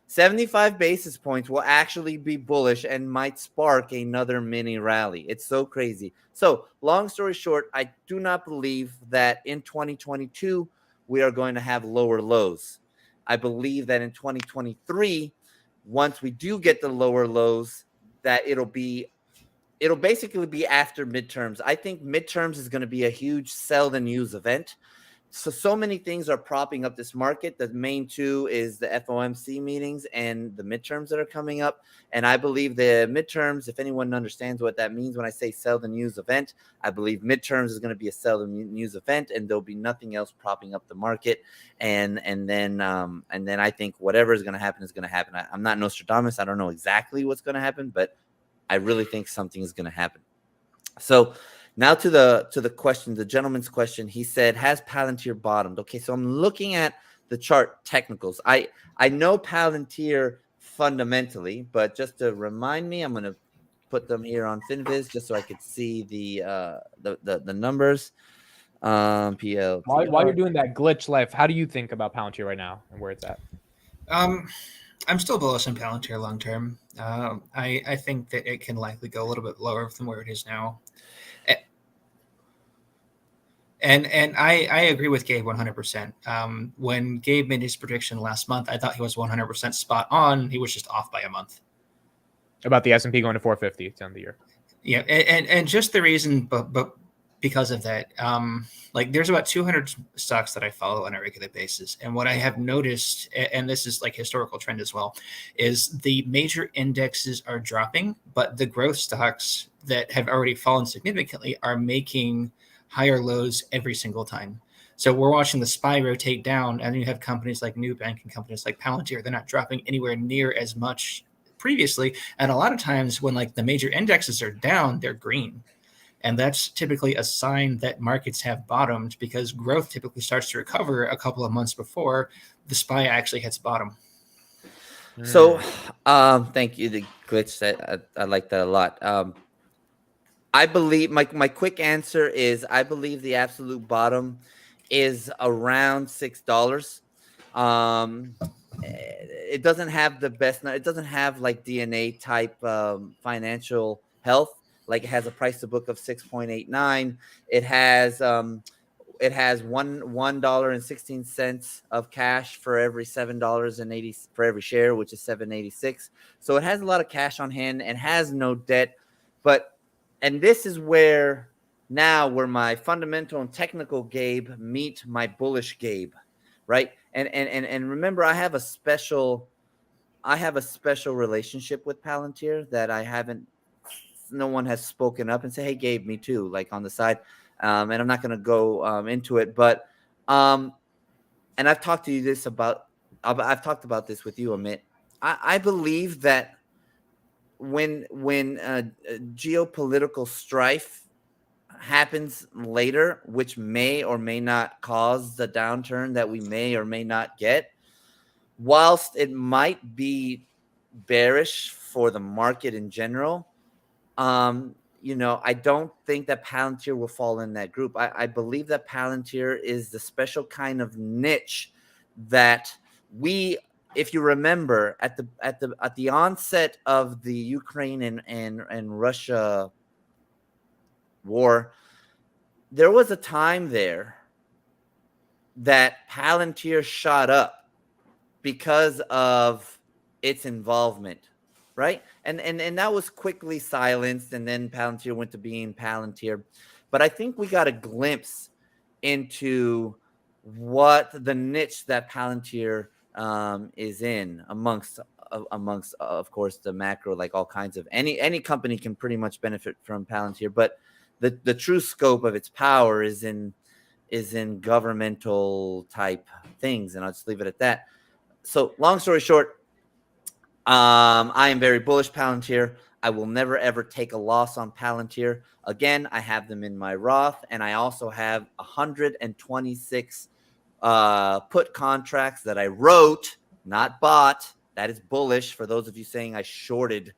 75 basis points will actually be bullish and might spark another mini rally. It's so crazy. So long story short, I do not believe that in 2022 we are going to have lower lows. I believe that in 2023, once we do get the lower lows, that it'll basically be after midterms. I think midterms is going to be a huge sell and use event. So many things are propping up this market. The main two is the FOMC meetings and the midterms that are coming up. And I believe the midterms, if anyone understands what that means when I say sell the news event, I believe midterms is going to be a sell the news event, and there'll be nothing else propping up the market. And then I think whatever is going to happen is going to happen. I'm not Nostradamus. I don't know exactly what's going to happen, but I really think something is going to happen. So now to the question, the gentleman's question. He said, has Palantir bottomed? Okay, so I'm looking at the chart technicals. I know Palantir fundamentally, but just to remind me, I'm going to put them here on FinViz just so I could see the numbers. PL. While you're doing that glitch life, how do you think about Palantir right now and where it's at? I'm still bullish on Palantir long term. I think that it can likely go a little bit lower than where it is now. And I agree with Gabe 100%. When Gabe made his prediction last month, I thought he was 100% spot on. He was just off by a month. About the S&P going to 450 to end the year. Yeah, and just the reason, but because of that, like there's about 200 stocks that I follow on a regular basis. And what I have noticed, and this is like historical trend as well, is the major indexes are dropping, but the growth stocks that have already fallen significantly are making higher lows every single time. So we're watching the SPY rotate down, and you have companies like Nubank and companies like Palantir. They're not dropping anywhere near as much previously. And a lot of times when like the major indexes are down, they're green. And that's typically a sign that markets have bottomed, because growth typically starts to recover a couple of months before the SPY actually hits bottom. So thank you, the glitch. I like that a lot. I believe my quick answer is I believe the absolute bottom is around $6. it doesn't have the best. It doesn't have like DNA type financial health. Like it has a price to book of 6.89. It has $1.16 of cash for every $7.80 for every share, which is $7.86. So it has a lot of cash on hand and has no debt. And this is where my fundamental and technical Gabe meet my bullish Gabe, right? And remember, I have a special relationship with Palantir that no one has spoken up and say, hey, Gabe, me too, like on the side. And I'm not going to go into it, but and I've talked to you I've talked about this with you, Amit. I believe that when geopolitical strife happens later, which may or may not cause the downturn that we may or may not get, whilst it might be bearish for the market in general, I don't think that Palantir will fall in that group. I believe that Palantir is the special kind of niche that if you remember, at the onset of the Ukraine and Russia war, there was a time there that Palantir shot up because of its involvement, right? And that was quickly silenced, and then Palantir went to being Palantir. But I think we got a glimpse into what the niche that Palantir is in amongst of course the macro, like all kinds of any company can pretty much benefit from Palantir, but the true scope of its power is in governmental type things, and I'll just leave it at that. So long story short, I am very bullish Palantir. I will never ever take a loss on Palantir. Again, I have them in my Roth, and I also have 126 put contracts that I wrote, not bought. That is bullish. For those of you saying I shorted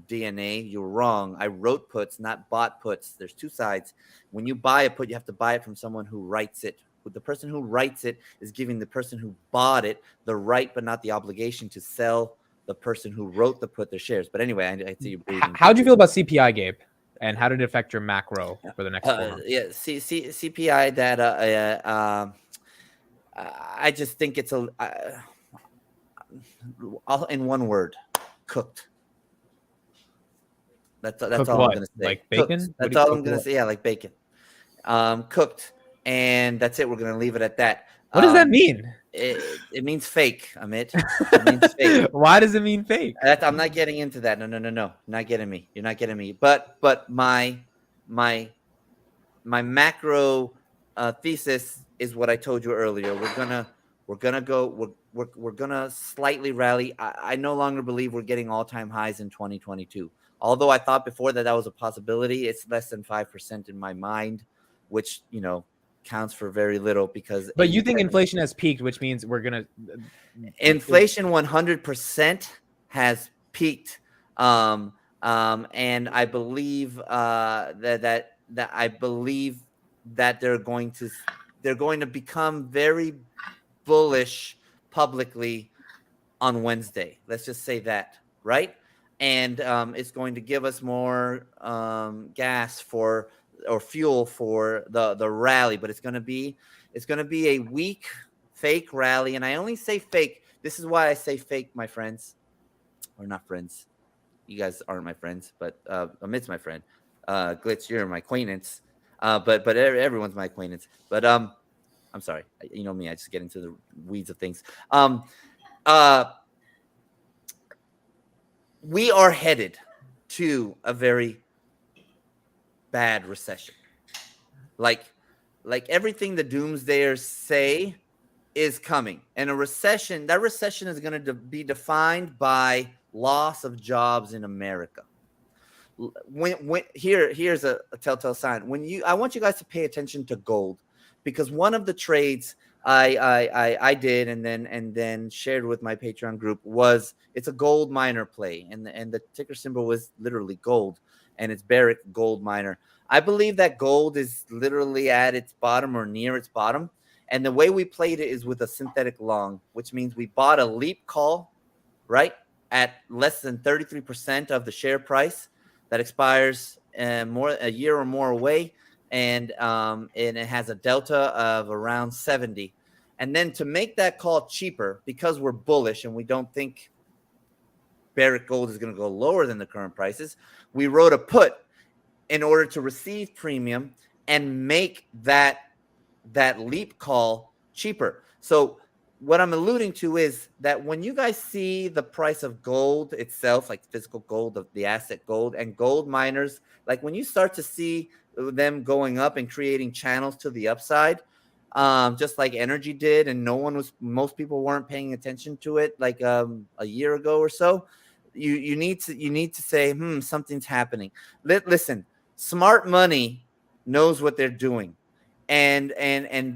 DNA, you're wrong. I wrote puts, not bought puts. There's two sides. When you buy a put, you have to buy it from someone who writes it. The person who writes it is giving the person who bought it the right, but not the obligation to sell the person who wrote the put their shares. But anyway, I see you breathing. How do you feel about CPI, Gabe? And how did it affect your macro for the next 4 months? Yeah, CPI data. I just think it's in one word, cooked. That's all I'm gonna say. Like bacon? Cooked. That's all I'm gonna say. Yeah, like bacon. Cooked, and that's it. We're gonna leave it at that. What does that mean? It means fake, Amit. It means fake. Why does it mean fake? I'm not getting into that. No. Not getting me. You're not getting me. But my macro thesis is what I told you earlier. We're gonna slightly rally. I no longer believe we're getting all-time highs in 2022. Although I thought before that was a possibility, it's less than 5% in my mind, which counts for very little because. But you think inflation has peaked, which means we're gonna. Inflation 100% has peaked, and I believe that I believe that they're going to become very bullish publicly on Wednesday. Let's just say that, right? And it's going to give us more gas or fuel for the rally, but it's going to be a weak fake rally. And I only say fake. This is why I say fake, my friends, or not friends. You guys aren't my friends, but Amit's my friend. Glitch, you're my acquaintance. But everyone's my acquaintance. But I'm sorry. You know me. I just get into the weeds of things. We are headed to a very bad recession. Like everything the doomsdayers say is coming. And that recession is going to be defined by loss of jobs in America. Here's a telltale sign. I want you guys to pay attention to gold, because one of the trades I did and then shared with my Patreon group was it's a gold miner play, and the ticker symbol was literally gold, and it's Barrick Gold Miner. I believe that gold is literally at its bottom or near its bottom, And the way we played it is with a synthetic long, which means we bought a leap call, right, at less than 33% of the share price that expires a year or more away. And it has a delta of around 70. And then to make that call cheaper, because we're bullish and we don't think Barrick Gold is going to go lower than the current prices, we wrote a put in order to receive premium and make that leap call cheaper. So what I'm alluding to is that when you guys see the price of gold itself, like physical gold, of the asset gold, and gold miners, like when you start to see them going up and creating channels to the upside, just like energy did, and most people weren't paying attention to it like a year ago or so, you need to say, something's happening. Listen, smart money knows what they're doing, and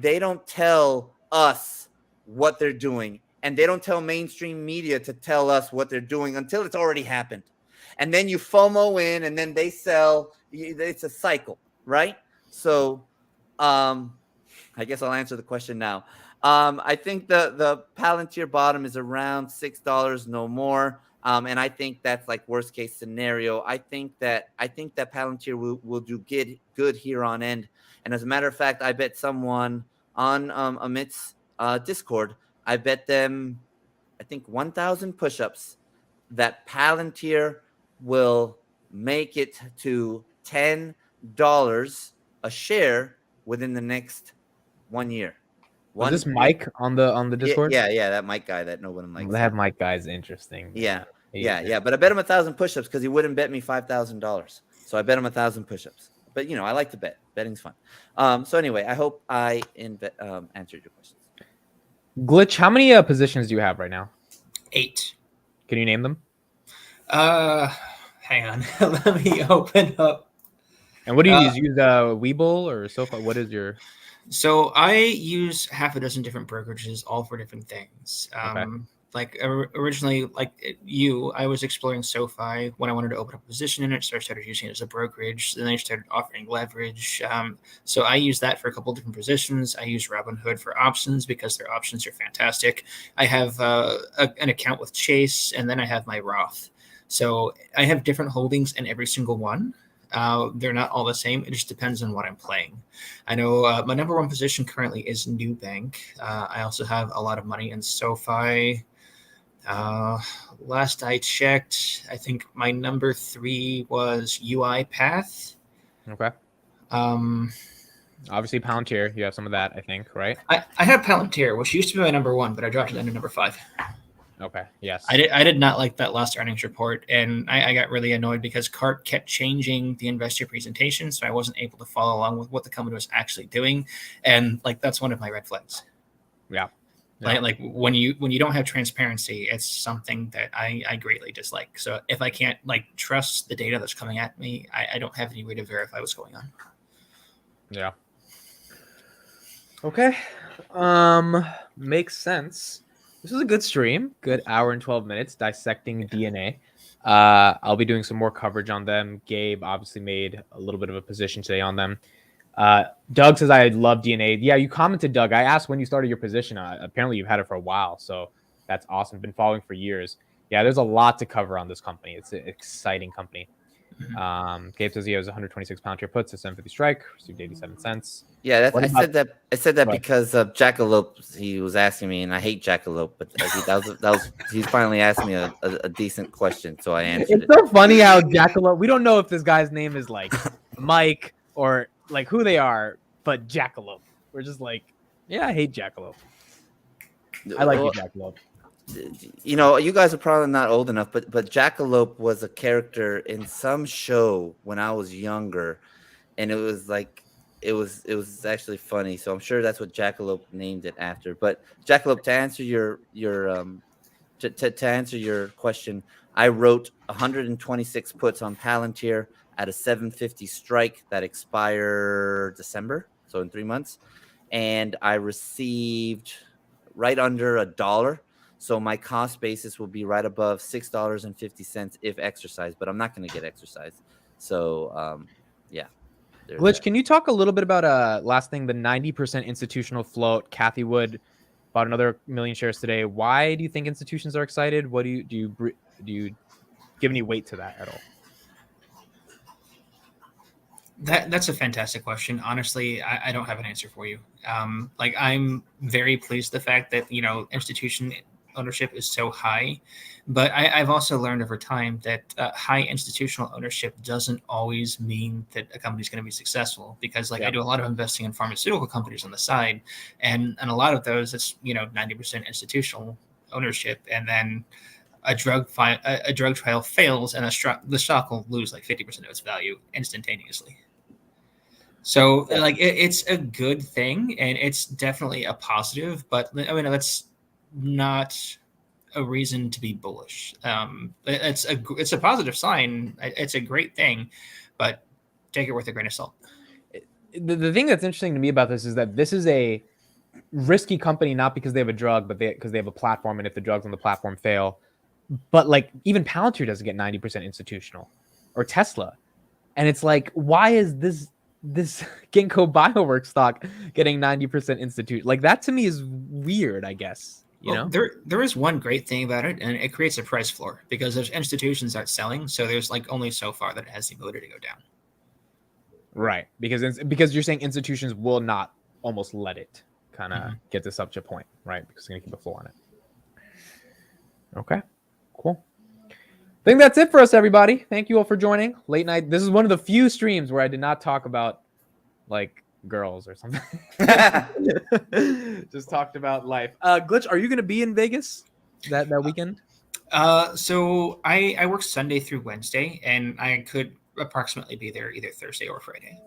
they don't tell us what they're doing, and they don't tell mainstream media to tell us what they're doing until it's already happened. And then you FOMO in, and then they sell. It's a cycle, right? So I guess I'll answer the question now. I think the Palantir bottom is around $6, no more. And I think that's like worst case scenario. I think that Palantir will do good here on end. And as a matter of fact, I bet someone on Amit's Discord, I bet them, I think 1,000 push-ups that Palantir will make it to $10 a share within the next 1 year. Was this Mike on the Discord? Yeah, that Mike guy that no one likes. That Mike guy is interesting. Yeah. But I bet him 1,000 push-ups because he wouldn't bet me $5,000. So I bet him 1,000 push-ups. But I like to bet. Betting's fun. So anyway, I hope I answered your questions. Glitch, how many positions do you have right now? 8. Can you name them? Hang on. Let me open up. And what do you use? Use Webull or SoFi? What is your? So I use half a dozen different brokerages, all for different things. Okay. Like originally, like you, I was exploring SoFi when I wanted to open up a position in it. So I started using it as a brokerage. Then I started offering leverage. So I use that for a couple different positions. I use Robinhood for options because their options are fantastic. I have an account with Chase, and then I have my Roth. So I have different holdings in every single one. They're not all the same. It just depends on what I'm playing. I know my number one position currently is Nubank. I also have a lot of money in SoFi. Last I checked, I think my number 3 was UiPath. Okay. Obviously Palantir, you have some of that, I think, right? I have Palantir, which used to be my number 1, but I dropped it into number 5. Okay. Yes. I did not like that last earnings report, and I got really annoyed because Cart kept changing the investor presentation, so I wasn't able to follow along with what the company was actually doing, and like that's one of my red flags. Yeah. Like when you don't have transparency, it's something that I greatly dislike. So if I can't like trust the data that's coming at me, I don't have any way to verify what's going on. Yeah. Okay. Makes sense. This was a good stream. Good hour and 12 minutes dissecting DNA. I'll be doing some more coverage on them. Gabe obviously made a little bit of a position today on them. Doug says, I love DNA. Yeah, you commented, Doug. I asked when you started your position. Apparently you've had it for a while. So that's awesome. Been following for years. Yeah, there's a lot to cover on this company. It's an exciting company. Gabe says he has 126 Palantir puts, a 750 strike, received 87 cents. Yeah, I said that because of Jackalope. He was asking me, and I hate Jackalope, but he's finally asked me a decent question, so I answered. It's so funny how Jackalope. We don't know if this guy's name is like Mike or like who they are, but Jackalope. We're just like, yeah, I hate Jackalope. I like you, Jackalope. You guys are probably not old enough, but Jackalope was a character in some show when I was younger, and it was actually funny. So I'm sure that's what Jackalope named it after. But Jackalope, to answer your question, I wrote 126 puts on Palantir at a 750 strike that expired December, so in 3 months, and I received right under $1. So my cost basis will be right above $6.50 if exercised, but I'm not going to get exercised. So, yeah. Glitch, can you talk a little bit about last thing, the 90% institutional float? Cathie Wood bought another 1 million shares today. Why do you think institutions are excited? What do you give any weight to that at all? That's a fantastic question. Honestly, I don't have an answer for you. Like, I'm very pleased the fact that, you know, institution ownership is so high, but I've also learned over time that high institutional ownership doesn't always mean that a company's going to be successful, because like I do a lot of investing in pharmaceutical companies on the side, and a lot of those, it's, you know, 90% institutional ownership, and then a drug trial fails and the stock will lose like 50% of its value instantaneously. So like it's a good thing, and it's definitely a positive, but I mean, that's not a reason to be bullish. It's a positive sign. It's a great thing, but take it with a grain of salt. The thing that's interesting to me about this is that this is a risky company, not because they have a drug, but because they have a platform, and if the drugs on the platform fail, but like even Palantir doesn't get 90% institutional, or Tesla, and it's like, why is this Ginkgo Bioworks stock getting 90% institute? Like, that to me is weird, I guess. You know, there is one great thing about it, and it creates a price floor, because there's institutions that are selling, so there's like only so far that it has the ability to go down. Right, because you're saying institutions will not almost let it kind of get to such a point, right? Because they're gonna keep a floor on it. Okay, cool. I think that's it for us, everybody. Thank you all for joining. Late night. This is one of the few streams where I did not talk about like girls or something. Just talked about life. Glitch, are you going to be in Vegas that weekend? So I work Sunday through Wednesday, and I could approximately be there either Thursday or Friday.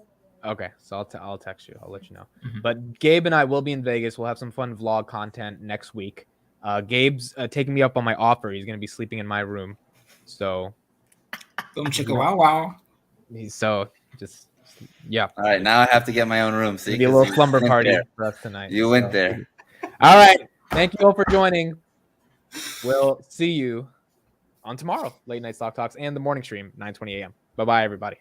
Okay, so I'll text you. I'll let you know. But Gabe and I will be in Vegas. We'll have some fun vlog content next week. Gabe's taking me up on my offer. He's going to be sleeping in my room. So, boom, chicka, wow, wow. So just, yeah. All right, now I have to get my own room. See, be a little slumber party for us tonight. You went there. All right. Thank you all for joining. We'll see you on tomorrow, Late Night Stock Talks, and the morning stream, 9:20 a.m. Bye-bye, everybody.